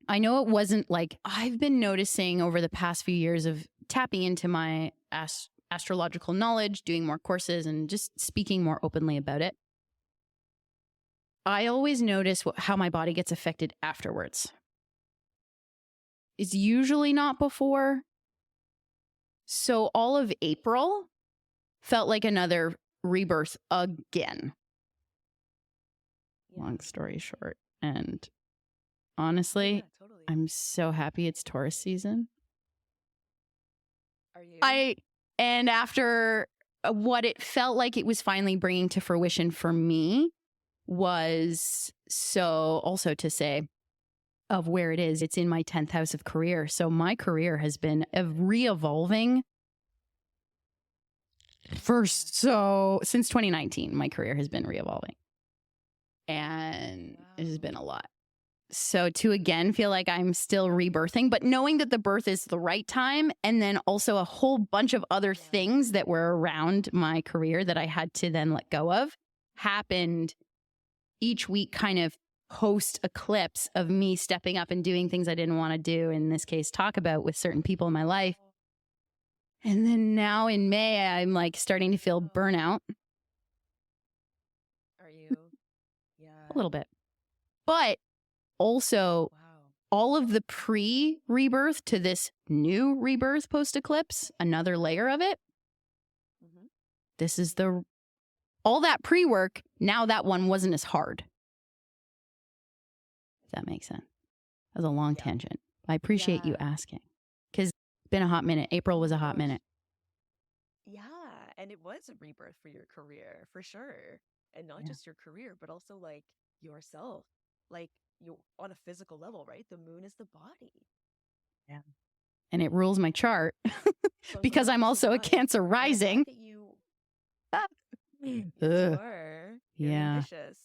I know it wasn't like I've been noticing over the past few years of tapping into my astrological knowledge, doing more courses, and just speaking more openly about it. I always notice how my body gets affected afterwards. It's usually not before. So all of April felt like another rebirth again. Yeah. Long story short. And honestly, totally. I'm so happy it's Taurus season.
Are you?
And after what it felt like it was finally bringing to fruition for me was also to say of where it is. It's in my 10th house of career. So my career has been re-evolving since 2019, my career has been re-evolving. And it has been a lot. So to again feel like I'm still rebirthing, but knowing that the birth is the right time, and then also a whole bunch of other things that were around my career that I had to then let go of happened each week, kind of post eclipse of me stepping up and doing things I didn't want to do, in this case, talk about with certain people in my life. And then now in May, I'm like starting to feel burnout.
Are you? Yeah.
A little bit. But also, all of the pre-rebirth to this new rebirth post-eclipse, another layer of it. Mm-hmm. This is all that pre-work, now that one wasn't as hard. If that makes sense. That was a long tangent. I appreciate you asking. Because it's been a hot minute. April was a hot minute.
Yeah, and it was a rebirth for your career, for sure. And not just your career, but also like yourself. Like you on a physical level, right? The moon is the body.
Yeah. And it rules my chart because I'm also a Cancer rising.
You are. You're ambitious.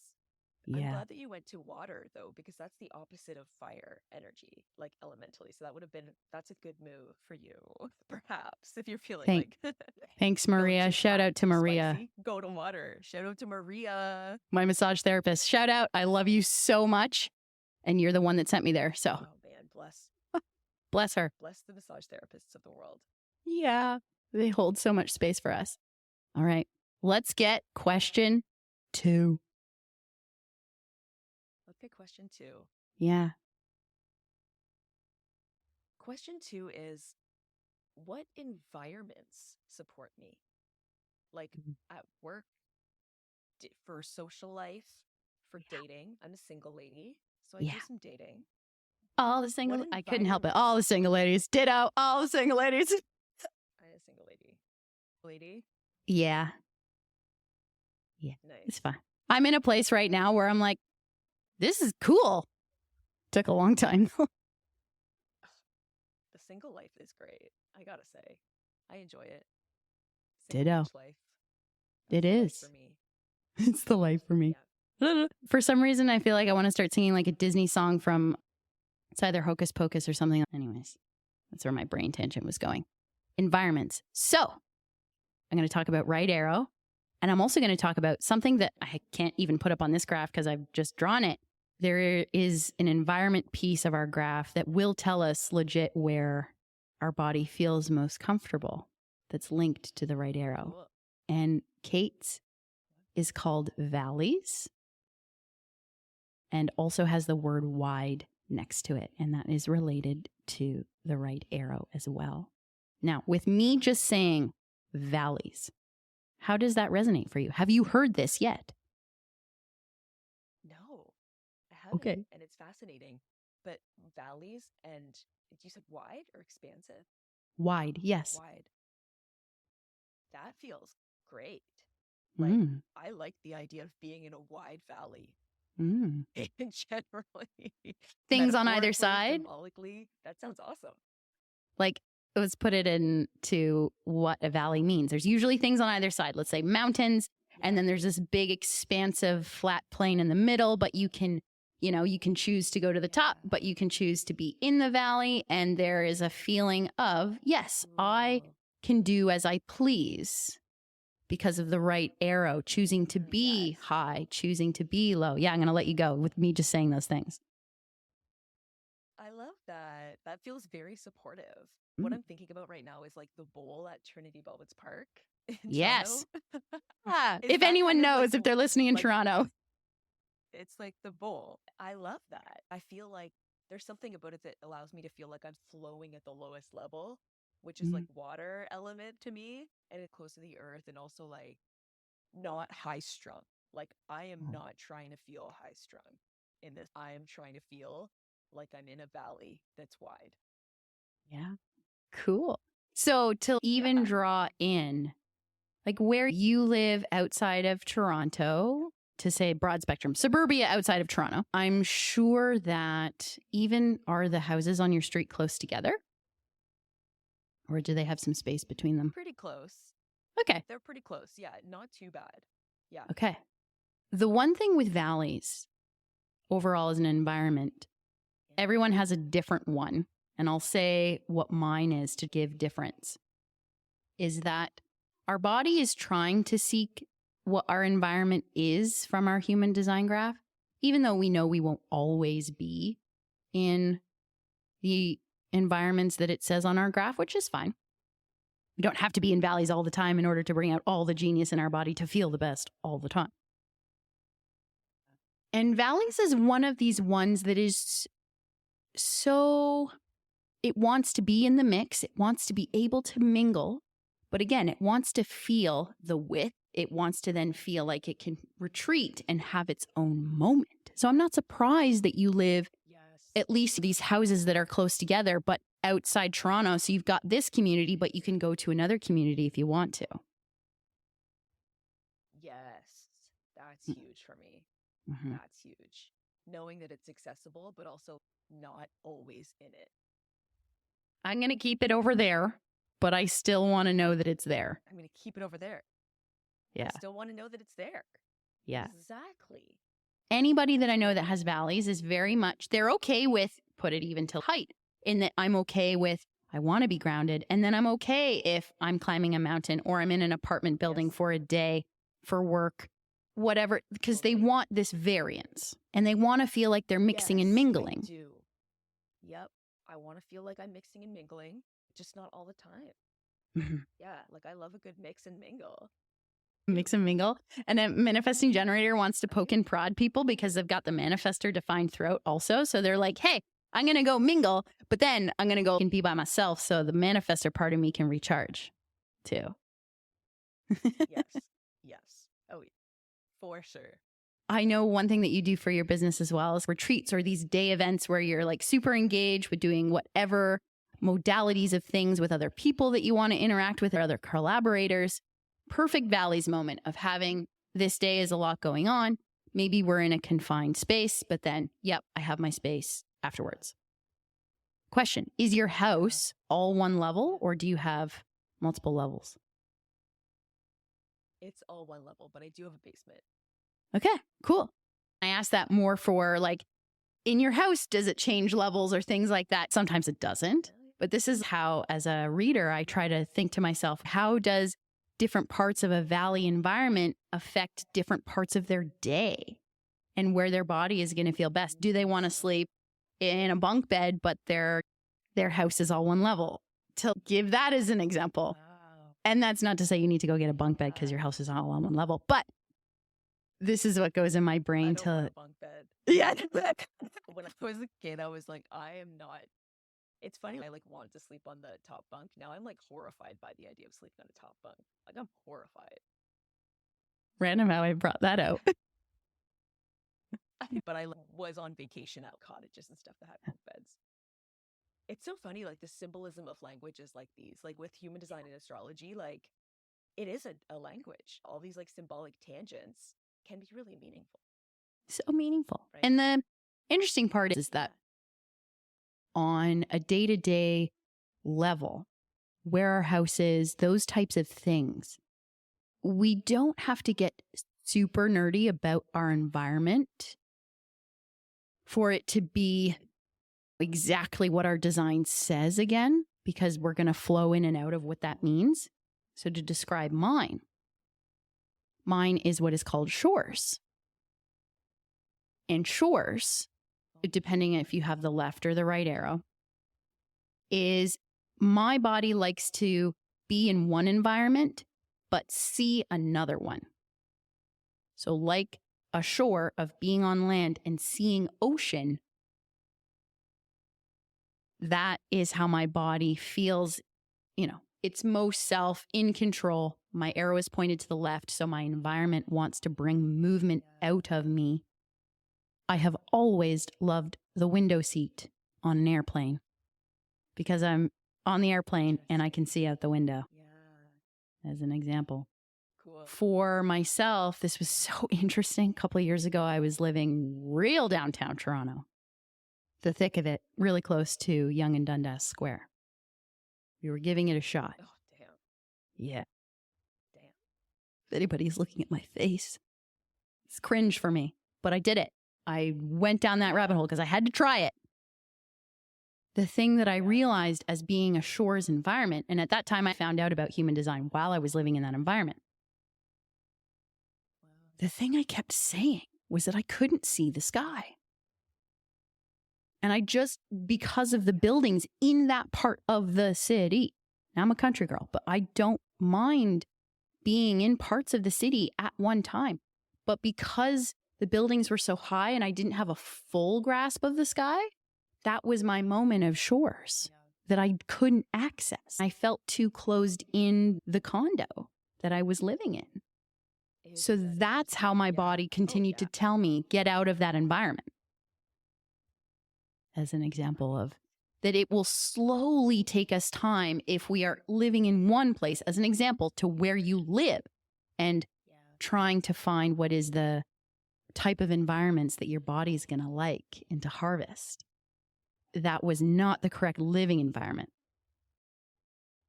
I'm glad that you went to water, though, because that's the opposite of fire energy, like elementally. So that's a good move for you, perhaps, if you're feeling
Thanks, Maria. Shout out to Maria.
Spicy, go to water. Shout out to Maria.
My massage therapist. Shout out. I love you so much. And you're the one that sent me there. So.
Oh, man.
Bless her.
Bless the massage therapists of the world.
Yeah. They hold so much space for us. All right. Let's get question 2.
Let's get question 2.
Yeah.
Question 2 is, what environments support me? Like at work, for social life, for dating. I'm a single lady, so I do some dating.
All the single, I couldn't help it. All the single ladies. Ditto. All the single ladies.
I'm a single lady. Lady?
Yeah. Yeah.
Nice.
It's fine. I'm in a place right now where I'm like, this is cool. Took a long time.
The single life is great. I gotta say, I enjoy it.
Ditto.
Life.
It is.
For me.
It's the life for me. Yeah. For some reason, I feel like I want to start singing like a Disney song from, it's either Hocus Pocus or something. Anyways, that's where my brain tangent was going. Environments. So I'm going to talk about right arrow. And I'm also going to talk about something that I can't even put up on this graph because I've just drawn it. There is an environment piece of our graph that will tell us legit where our body feels most comfortable. That's linked to the right arrow.
Cool.
And Kait's is called valleys and also has the word wide next to it. And that is related to the right arrow as well. Now, with me just saying valleys, how does that resonate for you? Have you heard this yet?
No, I haven't.
Okay.
And it's fascinating. But valleys and, you said wide or expansive?
Wide, yes.
Wide. That feels great. Like, I like the idea of being in a wide valley. In generally.
Things on either side?
Symbolically, that sounds awesome.
Like, let's put it into what a valley means. There's usually things on either side. Let's say mountains, and then there's this big, expansive, flat plain in the middle, but you can choose to go to the top, but you can choose to be in the valley, and there is a feeling of, yes, I can do as I please because of the right arrow, choosing to be high, choosing to be low. Yeah, I'm going to let you go with me just saying those things.
I love that. That feels very supportive. What I'm thinking about right now is like the bowl at Trinity Bellwoods Park.
Yes. If anyone knows, if they're listening in Toronto.
It's like the bowl. I love that. I feel like there's something about it that allows me to feel like I'm flowing at the lowest level, which is like water element to me, and it's close to the earth, and also like not high strung. Like I am not trying to feel high strung in this. I am trying to feel like I'm in a valley that's wide.
Yeah. Cool. So to even draw in, like where you live outside of Toronto, to say broad spectrum, suburbia outside of Toronto, I'm sure that even are the houses on your street close together? Or do they have some space between them?
Pretty close.
Okay.
They're pretty close. Yeah, not too bad. Yeah.
Okay. The one thing with valleys overall as an environment everyone has a different one. And I'll say what mine is to give difference. Is that our body is trying to seek what our environment is from our human design graph, even though we know we won't always be in the environments that it says on our graph, which is fine. We don't have to be in valleys all the time in order to bring out all the genius in our body to feel the best all the time. And valleys is one of these ones that is so, it wants to be in the mix. It wants to be able to mingle. But again, it wants to feel the width. It wants to then feel like it can retreat and have its own moment. So I'm not surprised that you live at least these houses that are close together, but outside Toronto. So you've got this community, but you can go to another community if you want to.
Yes, that's huge for me. Mm-hmm. That's huge. Knowing that it's accessible, but also not always in it.
I'm going to keep it over there, but I still want to know that it's there.
I'm going to keep it over there.
Yeah.
I still want to know that it's there.
Yeah.
Exactly.
Anybody that I know that has valleys is very much, they're okay with, put it even to height, in that I'm okay with, I want to be grounded. And then I'm okay if I'm climbing a mountain or I'm in an apartment building for a day for work, whatever, because they want this variance and they want to feel like they're mixing and mingling.
I do. Yep. I want to feel like I'm mixing and mingling, just not all the time. Yeah. Like I love a good mix and mingle.
Mix and mingle. And a manifesting generator wants to poke and prod people because they've got the manifestor defined throat also. So they're like, hey, I'm going to go mingle, but then I'm going to go and be by myself so the manifestor part of me can recharge too.
Yes. Oh, yeah. For sure.
I know one thing that you do for your business as well is retreats or these day events where you're like super engaged with doing whatever modalities of things with other people that you want to interact with or other collaborators. Perfect valleys moment of having this day is a lot going on. Maybe we're in a confined space, but then, yep, I have my space afterwards. Question, is your house all one level or do you have multiple levels?
It's all one level, but I do have a basement.
Okay, cool. I asked that more for like, in your house, does it change levels or things like that? Sometimes it doesn't, but this is how, as a reader, I try to think to myself, how does different parts of a valley environment affect different parts of their day and where their body is going to feel best? Do they want to sleep in a bunk bed, but their house is all one level? To give that as an example. Wow. And that's not to say you need to go get a bunk bed because your house is all on one level, but this is what goes in my brain
to want a bunk bed.
Yeah.
When I was a kid, I was like, I am not. It's funny. I like wanted to sleep on the top bunk. Now I'm like horrified by the idea of sleeping on a top bunk. Like I'm horrified.
Random how I brought that out.
But I was on vacation at cottages and stuff that had bunk beds. It's so funny, like the symbolism of languages like these, like with human design and astrology, like it is a language. All these like symbolic tangents can be really meaningful.
So meaningful. Right? And the interesting part is that on a day-to-day level, where our house is, those types of things, we don't have to get super nerdy about our environment for it to be exactly what our design says again, because we're going to flow in and out of what that means. So to describe mine is what is called shores. And shores, depending if you have the left or the right arrow, is my body likes to be in one environment, but see another one. So like a shore of being on land and seeing ocean, that is how my body feels, its most self in control. My arrow is pointed to the left, so my environment wants to bring movement out of me. I have always loved the window seat on an airplane because I'm on the airplane and I can see out the window. As an example. Cool. For myself, this was so interesting. A couple of years ago, I was living real downtown Toronto, the thick of it, really close to Yonge and Dundas Square. We were giving it a shot.
Oh, damn.
Yeah.
Damn.
If anybody's looking at my face, it's cringe for me, but I did it. I went down that rabbit hole because I had to try it. the thing that I realized as being a shores environment, and at that time I found out about human design while I was living in that environment. The thing I kept saying was that I couldn't see the sky. And I just, because of the buildings in that part of the city, now I'm a country girl, but I don't mind being in parts of the city at one time. But because the buildings were so high and I didn't have a full grasp of the sky, that was my moment of shores that I couldn't access. I felt too closed in the condo that I was living in. So that's how my body continued to tell me, get out of that environment. As an example of that, it will slowly take us time if we are living in one place, as an example, to where you live and trying to find what is the type of environments that your body is going to like and to harvest. That was not the correct living environment.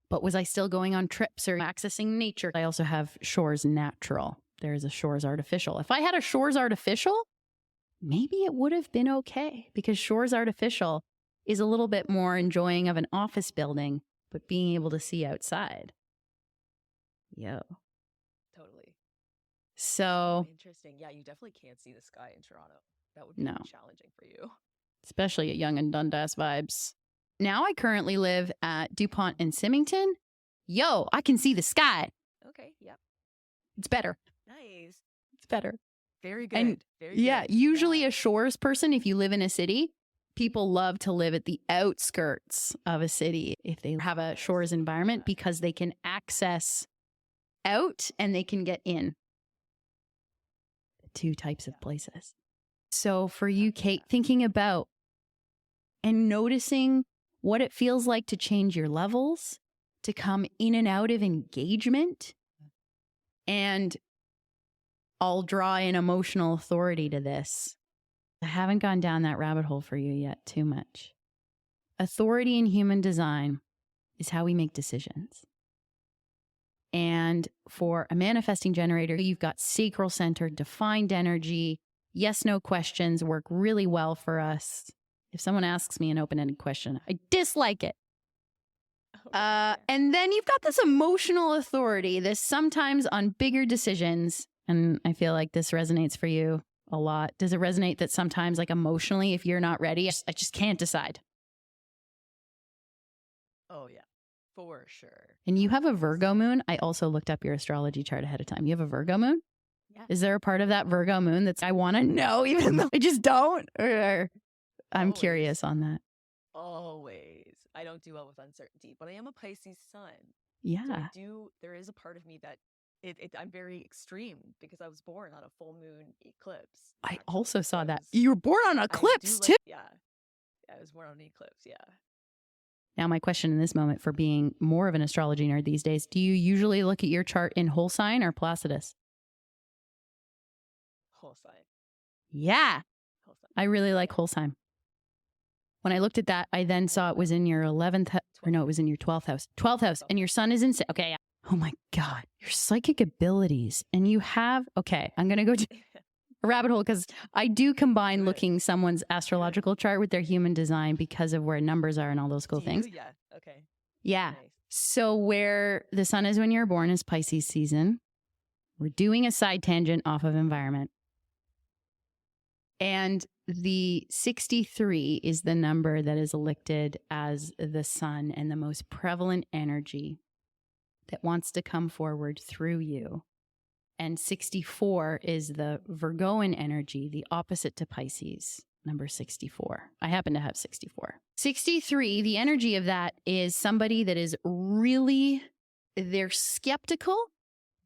But was I still going on trips or accessing nature? I also have shores natural. There is a shores artificial. If I had a shores artificial, maybe it would have been okay, because shores artificial is a little bit more enjoying of an office building, but being able to see outside. Yo.
Totally.
So
interesting. Yeah, you definitely can't see the sky in Toronto. That would be challenging for you.
Especially at Yonge and Dundas vibes. Now I currently live at DuPont and Symington. Yo, I can see the sky.
Okay, yeah.
It's better.
Nice.
It's better.
Very good.
And usually a shores person, if you live in a city, people love to live at the outskirts of a city if they have a shores environment, because they can access out and they can get in. The two types of places. So for you, Kait, thinking about and noticing what it feels like to change your levels, to come in and out of engagement, and I'll draw in emotional authority to this. I haven't gone down that rabbit hole for you yet too much. Authority in human design is how we make decisions. And for a manifesting generator, you've got sacral center, defined energy. Yes, no questions work really well for us. If someone asks me an open-ended question, I dislike it. And then you've got this emotional authority, this sometimes on bigger decisions. And I feel like this resonates for you a lot. Does it resonate that sometimes, like emotionally, if you're not ready, I just can't decide?
Oh, yeah, for sure.
And you have a Virgo moon. I also looked up your astrology chart ahead of time. You have a Virgo moon?
Yeah.
Is there a part of that Virgo moon that's I want to know, even though I just don't? Or I'm curious on that.
Always. I don't do well with uncertainty, but I am a Pisces sun.
Yeah.
So there is a part of me that I'm very extreme because I was born on a full moon eclipse.
I also saw that. You were born on eclipse too?
Yeah. I was born on an eclipse, yeah.
Now, my question in this moment, for being more of an astrology nerd these days, do you usually look at your chart in whole sign or Placidus?
Whole sign.
Yeah.
Whole sign.
I really like whole sign. When I looked at that, I then saw it was in your 11th, or no, it was in your 12th house. 12th house, and your sun is in, okay, yeah. Oh my God, your psychic abilities. And you have, okay, I'm going to go to a rabbit hole because I do combine looking someone's astrological chart with their human design because of where numbers are and all those cool things.
Yeah, okay.
Yeah.
Nice.
So where the sun is when you're born is Pisces season. We're doing a side tangent off of environment. And the 63 is the number that is elected as the sun and the most prevalent energy that wants to come forward through you. And 64 is the Virgoan energy, the opposite to Pisces, number 64. I happen to have 64. 63, the energy of that is somebody that is really, they're skeptical,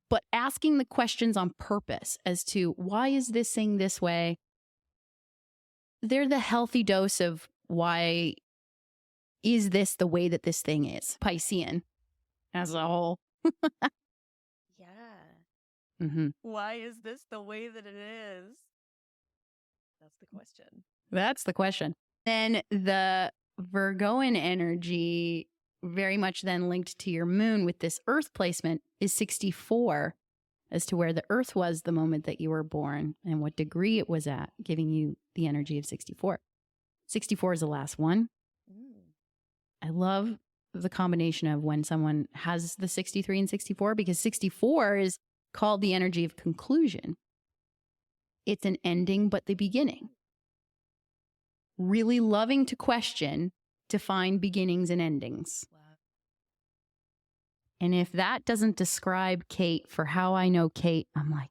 but asking the questions on purpose as to why is this thing this way? They're the healthy dose of why is this the way that this thing is? Piscean as a whole.
Yeah.
Mm-hmm.
Why is this the way that it is? That's the question.
That's the question. Then the Virgoan energy, very much then linked to your moon with this earth placement, is 64 as to where the earth was the moment that you were born and what degree it was at, giving you the energy of 64. 64 is the last one. I love the combination of when someone has the 63 and 64, because 64 is called the energy of conclusion. It's an ending, but the beginning. Really loving to question, to find beginnings and endings.
Wow.
And if that doesn't describe Kait for how I know Kait, I'm like,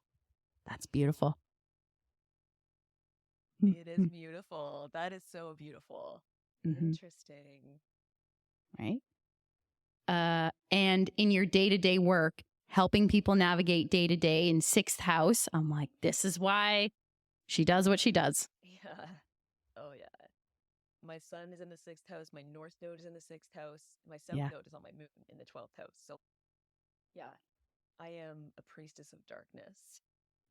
that's beautiful.
It is beautiful. That is so beautiful. Interesting.
Right? And in your day-to-day work, helping people navigate day-to-day in 6th house, I'm like, this is why she does what she does.
Yeah. Oh, yeah. My sun is in the 6th house. My north node is in the 6th house. My south node is on my moon in the 12th house. So, yeah, I am a priestess of darkness.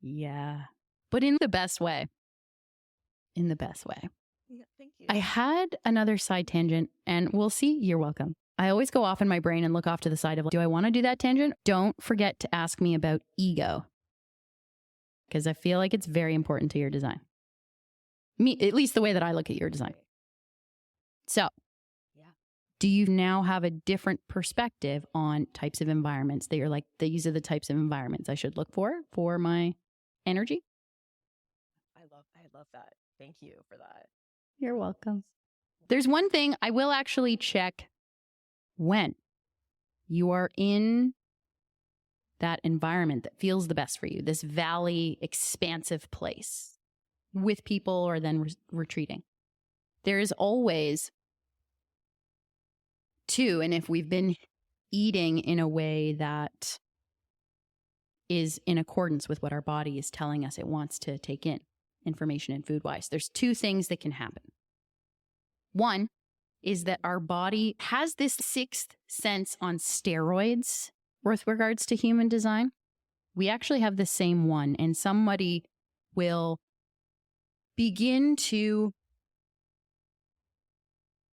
Yeah. But in the best way. In the best way.
Yeah, thank you.
I had another side tangent, and we'll see. You're welcome. I always go off in my brain and look off to the side of, do I want to do that tangent? Don't forget to ask me about ego, because I feel like it's very important to your design. At least the way that I look at your design. So, do you now have a different perspective on types of environments that you're like, these are the types of environments I should look for my energy?
I love that. Thank you for that.
You're welcome. There's one thing I will actually check when you are in that environment that feels the best for you, this valley, expansive place with people or then retreating. There is always two, and if we've been eating in a way that is in accordance with what our body is telling us it wants to take in, information and food-wise, there's two things that can happen. One is that our body has this 6th sense on steroids with regards to human design. We actually have the same one, and somebody will begin to,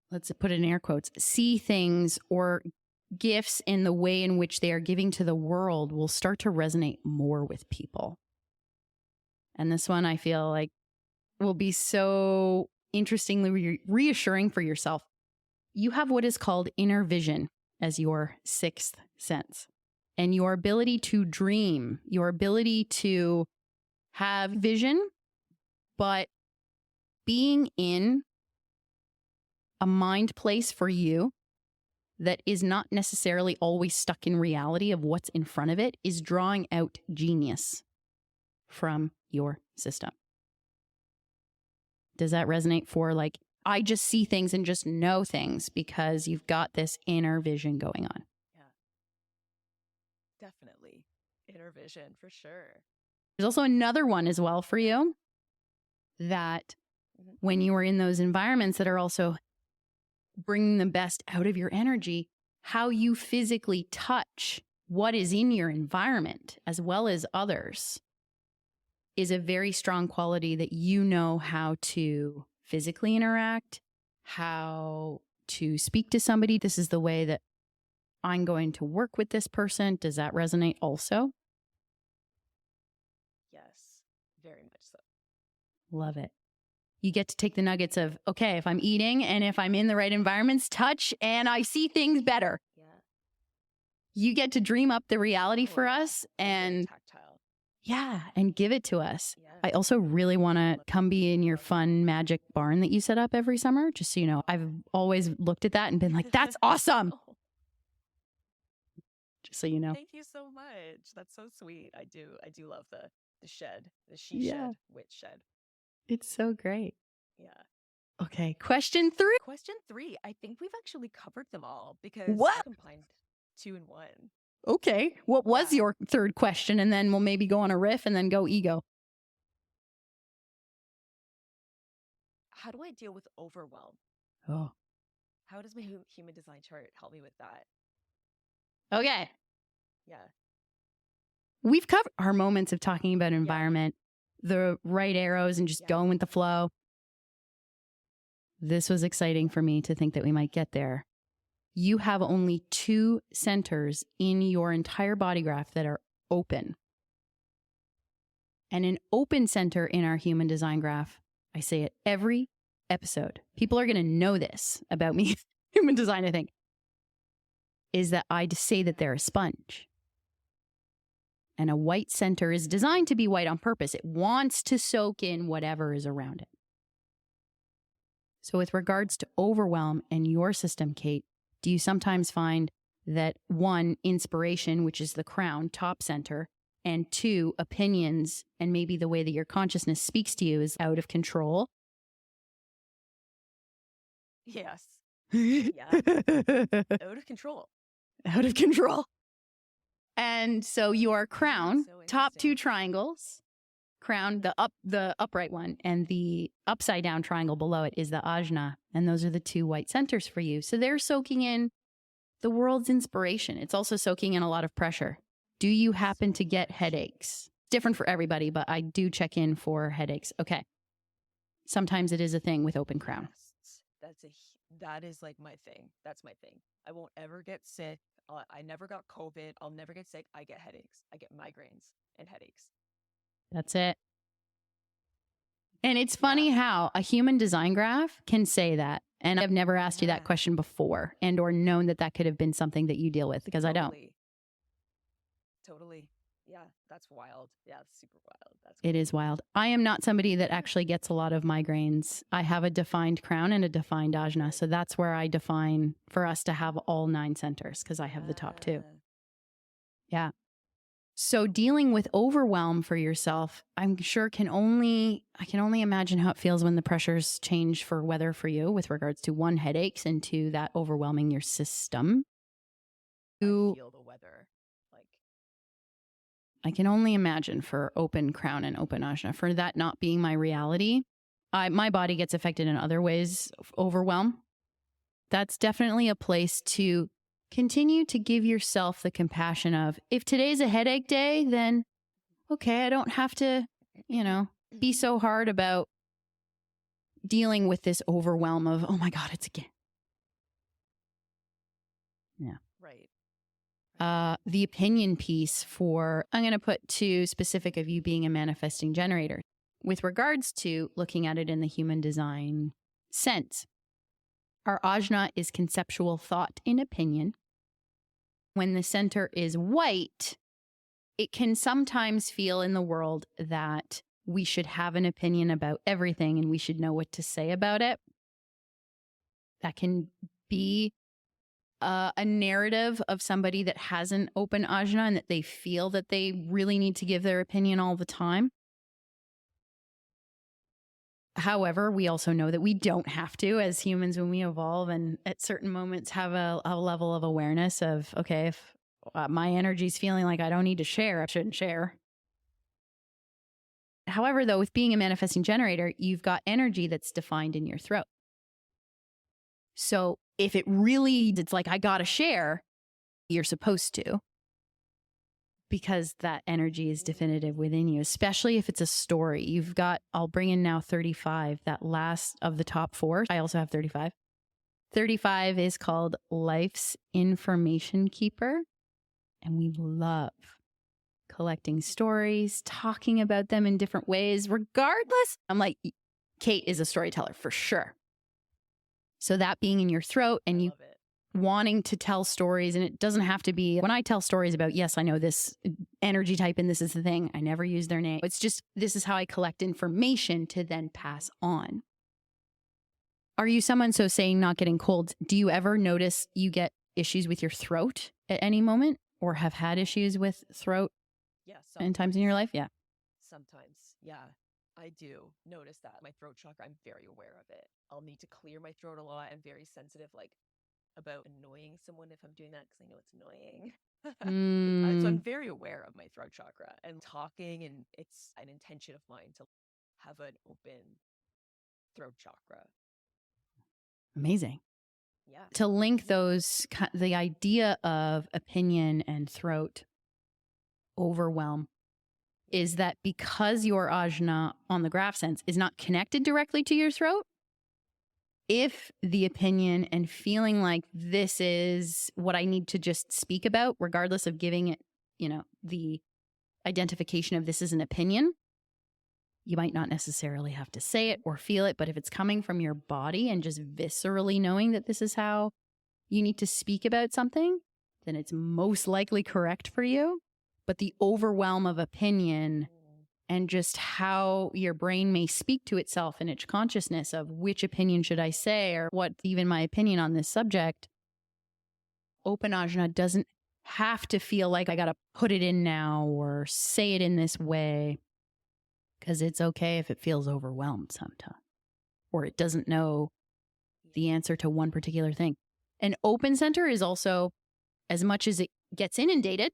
let's put it in air quotes, see things or gifts in the way in which they are giving to the world will start to resonate more with people. And this one I feel like will be so interestingly reassuring for yourself. You have what is called inner vision as your 6th sense. And your ability to dream, your ability to have vision, but being in a mind place for you that is not necessarily always stuck in reality of what's in front of it is drawing out genius from your system. Does that resonate for like, I just see things and just know things because you've got this inner vision going on?
Yeah. Definitely. Inner vision for sure.
There's also another one as well for you that when you are in those environments that are also bringing the best out of your energy, how you physically touch what is in your environment as well as others is a very strong quality that you know how to physically interact, how to speak to somebody. This is the way that I'm going to work with this person. Does that resonate also?
Yes, very much so.
Love it. You get to take the nuggets of, okay, if I'm eating and if I'm in the right environments, touch and I see things better.
Yeah.
You get to dream up the reality for us and
tactile.
Yeah, and give it to us.
Yeah.
I also really want to come be in your fun magic barn that you set up every summer. Just so you know, I've always looked at that and been like, that's awesome. Just so you know.
Thank you so much. That's so sweet. I do love the shed, the shed, witch shed.
It's so great.
Yeah.
Okay, question 3.
Question 3. I think we've actually covered them all because
What?
I combined 2 and 1.
Okay. What was your third question? And then we'll maybe go on a riff and then go ego.
How do I deal with overwhelm?
Oh.
How does my human design chart help me with that?
Okay.
Yeah.
We've covered our moments of talking about environment, the right arrows, and just going with the flow. This was exciting for me to think that we might get there. You have only 2 centers in your entire body graph that are open. And an open center in our human design graph, I say it every episode. People are going to know this about me. human design, I think, is that I say that they're a sponge. And a white center is designed to be white on purpose. It wants to soak in whatever is around it. So with regards to overwhelm and your system, Kait, do you sometimes find that one, inspiration, which is the crown, top center, and two, opinions, and maybe the way that your consciousness speaks to you is out of control?
Yes. Yeah. Out of control.
Out of control. And so your crown,
So
top two
interesting.
triangles, crown, the upright one, and the upside down triangle below it is the ajna. And those are the two white centers for you. So they're soaking in the world's inspiration. It's also soaking in a lot of pressure. Do you happen to get headaches? Different for everybody, but I do check in for headaches. Okay. Sometimes it is a thing with open crown.
Yes. That is like my thing. That's my thing. I won't ever get sick. I never got COVID. I'll never get sick. I get headaches. I get migraines and headaches.
That's it. And it's funny how a human design graph can say that. And I've never asked you that question before and or known that that could have been something that you deal with because I don't.
Totally. Yeah, that's wild. Yeah, it's super wild.
It is wild. I am not somebody that actually gets a lot of migraines. I have a defined crown and a defined ajna. So that's where I define for us to have all 9 centers because I have the top 2. Yeah. So dealing with overwhelm for yourself, I'm sure I can only imagine how it feels when the pressures change for weather for you with regards to 1, headaches, and 2, that overwhelming your system.
I feel the weather.
I can only imagine for open crown and open ajna, for that not being my reality. My body gets affected in other ways, overwhelm. That's definitely a place to continue to give yourself the compassion of, if today's a headache day, then okay, I don't have to, be so hard about dealing with this overwhelm of, oh my God, it's again. Yeah.
Right.
The opinion piece I'm going to put too specific of you being a manifesting generator. With regards to looking at it in the human design sense, our ajna is conceptual thought in opinion. When the center is white, it can sometimes feel in the world that we should have an opinion about everything and we should know what to say about it. That can be a narrative of somebody that has an open ajna and that they feel that they really need to give their opinion all the time. However, we also know that we don't have to as humans when we evolve and at certain moments have a level of awareness of, okay, if my energy's feeling like I don't need to share, I shouldn't share. However, though, with being a manifesting generator, you've got energy that's defined in your throat. So if it's like, I got to share, you're supposed to, because that energy is definitive within you, especially if it's a story. I'll bring in now 35, that last of the top 4. I also have 35. 35 is called Life's Information Keeper. And we love collecting stories, talking about them in different ways, regardless. I'm like, Kait is a storyteller for sure. So that being in your throat and you wanting to tell stories, and it doesn't have to be, when I tell stories about, yes, I know this energy type and this is the thing, I never use their name. It's just, this is how I collect information to then pass on. Are you someone, so saying not getting colds, do you ever notice you get issues with your throat at any moment or have had issues with throat in times in your life? Yeah.
Sometimes. Yeah. I do notice that my throat chakra, I'm very aware of it. I'll need to clear my throat a lot. I'm very sensitive, about annoying someone if I'm doing that because I know it's annoying. So I'm very aware of my throat chakra and talking, and it's an intention of mine to have an open throat chakra.
Amazing.
Yeah.
To link the idea of opinion and throat overwhelm is that because your ajna on the graph sense is not connected directly to your throat, if the opinion and feeling like this is what I need to just speak about, regardless of giving it, the identification of this is an opinion, You might not necessarily have to say it or feel it, but if it's coming from your body and just viscerally knowing that this is how you need to speak about something, then it's most likely correct for you. But the overwhelm of opinion and just how your brain may speak to itself in its consciousness of which opinion should I say or what even my opinion on this subject, open ajna doesn't have to feel like I got to put it in now or say it in this way. Because it's okay if it feels overwhelmed sometimes, or it doesn't know the answer to one particular thing. An open center is also, as much as it gets inundated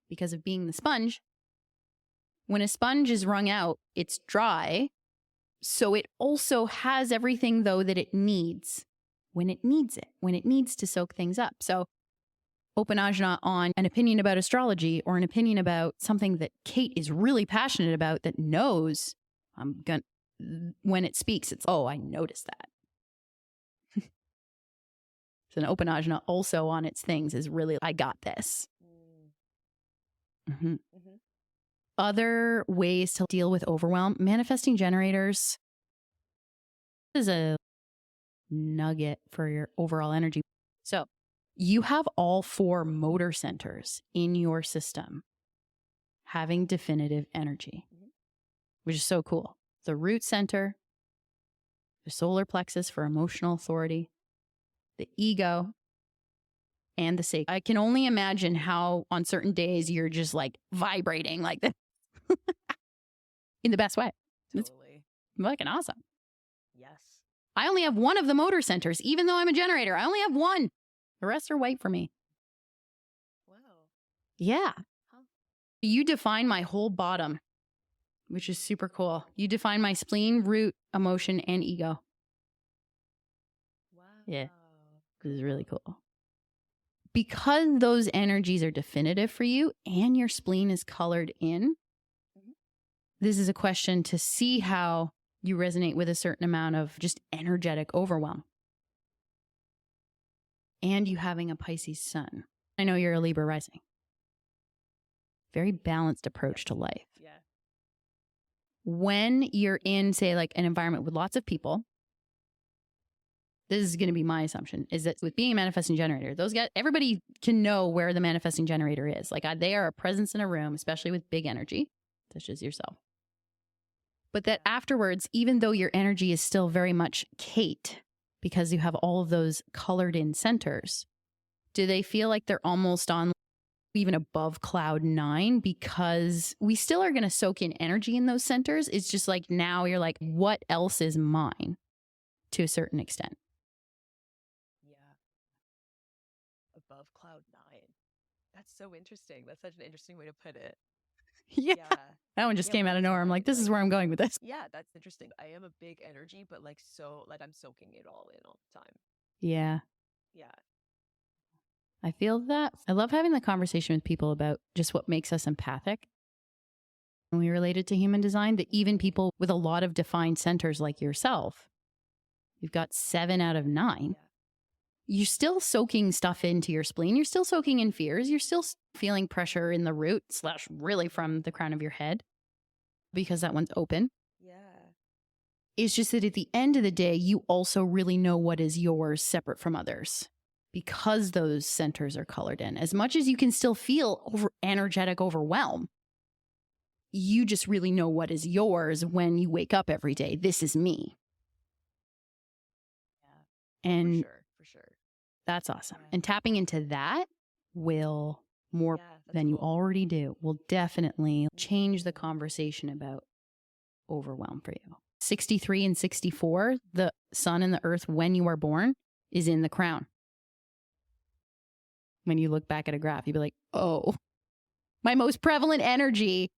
because of being the sponge, when a sponge is wrung out, it's dry. So it also has everything, though, that it needs when it needs it, when it needs to soak things up. So open ajna on an opinion about astrology or an opinion about something that Kait is really passionate about that knows when it speaks, it's, oh, I noticed that. So an open ajna also on its things is really, I got this. Mm-hmm. Mm-hmm. Other ways to deal with overwhelm, manifesting generators. This is a nugget for your overall energy. So you have all 4 motor centers in your system having definitive energy, which is so cool. The root center, the solar plexus for emotional authority, the ego, and the sacral. I can only imagine how on certain days you're just like vibrating like this in the best way.
Totally.
It's fucking awesome.
Yes.
I only have one of the motor centers, even though I'm a generator. I only have one. The rest are white for me.
Wow.
Yeah.
Huh.
You define my whole bottom, which is super cool. You define my spleen, root, emotion, and ego.
Wow.
Yeah. This is really cool. Because those energies are definitive for you and your spleen is colored in, this is a question to see how you resonate with a certain amount of just energetic overwhelm. And you having a Pisces sun. I know you're a Libra rising. Very balanced approach to life.
Yeah.
When you're in, say, like an environment with lots of people, this is going to be my assumption, is that with being a manifesting generator, those guys, everybody can know where the manifesting generator is. Like they are a presence in a room, especially with big energy, such as yourself. But that afterwards, even though your energy is still very much Kait, because you have all of those colored in centers, do they feel like they're almost on even above cloud 9? Because we still are going to soak in energy in those centers. It's just like now you're like, what else is mine to a certain extent?
Yeah. Above cloud 9. That's so interesting. That's such an interesting way to put it.
Yeah. That one just came out of nowhere. I'm like, this is where I'm going with this.
Yeah, that's interesting. I am a big energy, but like I'm soaking it all in all the time.
Yeah.
Yeah.
I feel that. I love having the conversation with people about just what makes us empathic. When we relate it to human design, that even people with a lot of defined centers like yourself, you've got 7 out of 9. Yeah. You're still soaking stuff into your spleen. You're still soaking in fears. You're still feeling pressure in the root / really from the crown of your head because that one's open.
Yeah.
It's just that at the end of the day, you also really know what is yours separate from others because those centers are colored in. As much as you can still feel energetic overwhelm, you just really know what is yours when you wake up every day. This is me. Yeah. And for sure. That's awesome. Yeah. And tapping into that will more than you already do will definitely change the conversation about overwhelm for you. 63 and 64, the sun and the earth when you are born is in the crown. When you look back at a graph, you'd be like, oh, my most prevalent energy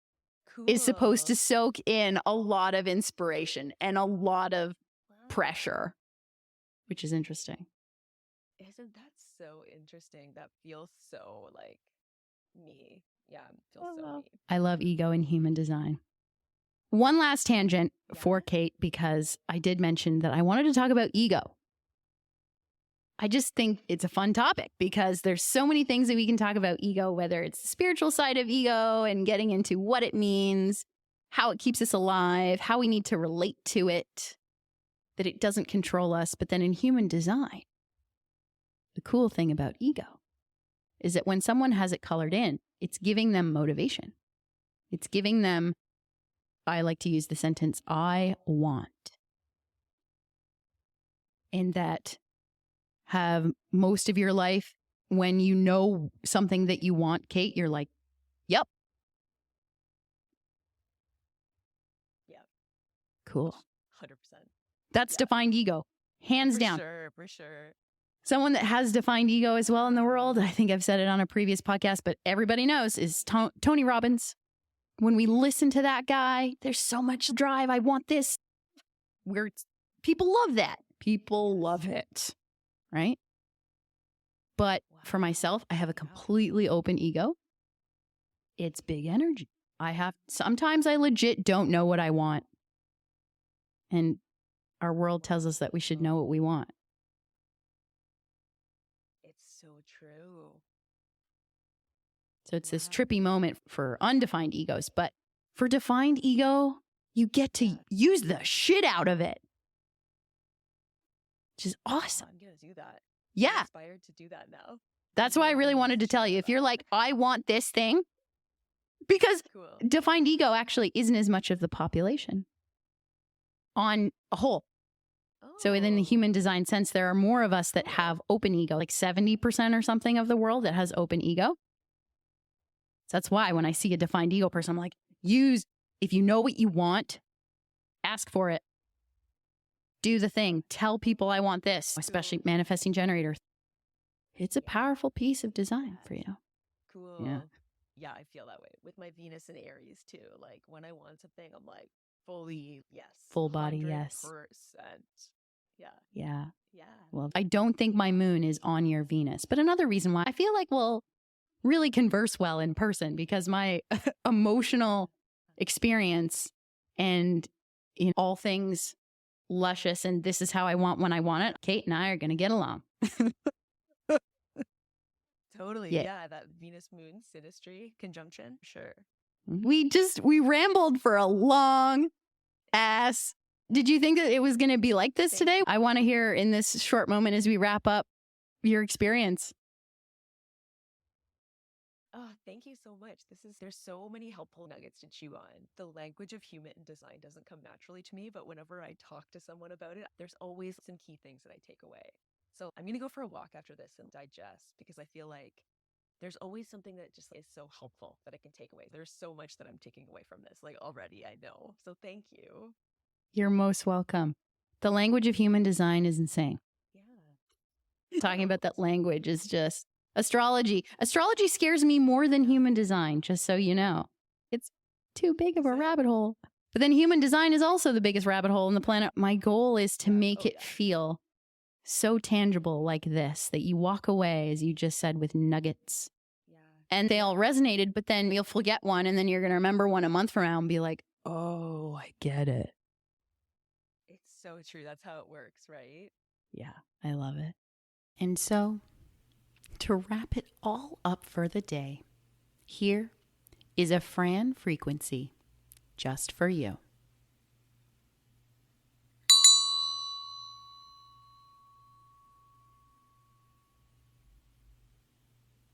is supposed to soak in a lot of inspiration and a lot of pressure, which is interesting.
Isn't that so interesting? That feels so like me. Yeah, it feels so me.
I love ego in human design. One last tangent for Kait, because I did mention that I wanted to talk about ego. I just think it's a fun topic because there's so many things that we can talk about ego, whether it's the spiritual side of ego and getting into what it means, how it keeps us alive, how we need to relate to it, that it doesn't control us. But then in human design, the cool thing about ego is that when someone has it colored in, it's giving them motivation. It's giving them, I like to use the sentence, I want. And that have most of your life, when you know something that you want, Kait, you're like, yep.
Yep.
Cool.
100%.
That's defined ego, hands down.
For sure.
Someone that has defined ego as well in the world, I think I've said it on a previous podcast, but everybody knows, is Tony Robbins. When we listen to that guy, there's so much drive. I want this. People love that. People love it, right? But for myself, I have a completely open ego. It's big energy. Sometimes I legit don't know what I want. And our world tells us that we should know what we want.
It's so true.
So it's this trippy moment for undefined egos. But for defined ego, you get to use the shit out of it. Which is awesome.
I'm going to do that.
Yeah.
I'm inspired to do that now.
That's why I really wanted to tell you. If you're like, I want this thing, because defined ego actually isn't as much of the population on a whole. So within the human design sense, there are more of us that have open ego, like 70% or something of the world that has open ego. So that's why when I see a defined ego person, I'm like, if you know what you want, ask for it. Do the thing. Tell people I want this, especially manifesting generators. It's a powerful piece of design for you.
Cool. Yeah, I feel that way with my Venus and Aries too. Like when I want something, I'm like fully yes.
Full body, yes.
100%. Yeah.
Yeah. Yeah. Well, I don't think my moon is on your Venus, but another reason why I feel like we'll really converse well in person, because my emotional experience and in all things luscious and this is how I want when I want it, Kait and I are going to get along.
Totally. Yeah. That Venus moon synastry conjunction. Sure.
We rambled for a long ass. Did you think that it was going to be like this today? I want to hear in this short moment as we wrap up your experience.
Oh, thank you so much. There's so many helpful nuggets to chew on. The language of human design doesn't come naturally to me, but whenever I talk to someone about it, there's always some key things that I take away. So I'm going to go for a walk after this and digest, because I feel like there's always something that just is so helpful that I can take away. There's so much that I'm taking away from this, like already I know. So thank you.
You're most welcome. The language of human design is insane. Yeah. Talking about that language is just astrology. Astrology scares me more than human design, just so you know. It's too big of a rabbit hole. But then human design is also the biggest rabbit hole on the planet. My goal is to make it feel so tangible like this, that you walk away, as you just said, with nuggets. Yeah. And they all resonated, but then you'll forget one, and then you're going to remember one a month from now and be like, oh, I get it.
It's so true. That's how it works, right?
Yeah, I love it. And so, to wrap it all up for the day, here is a Fran frequency just for you.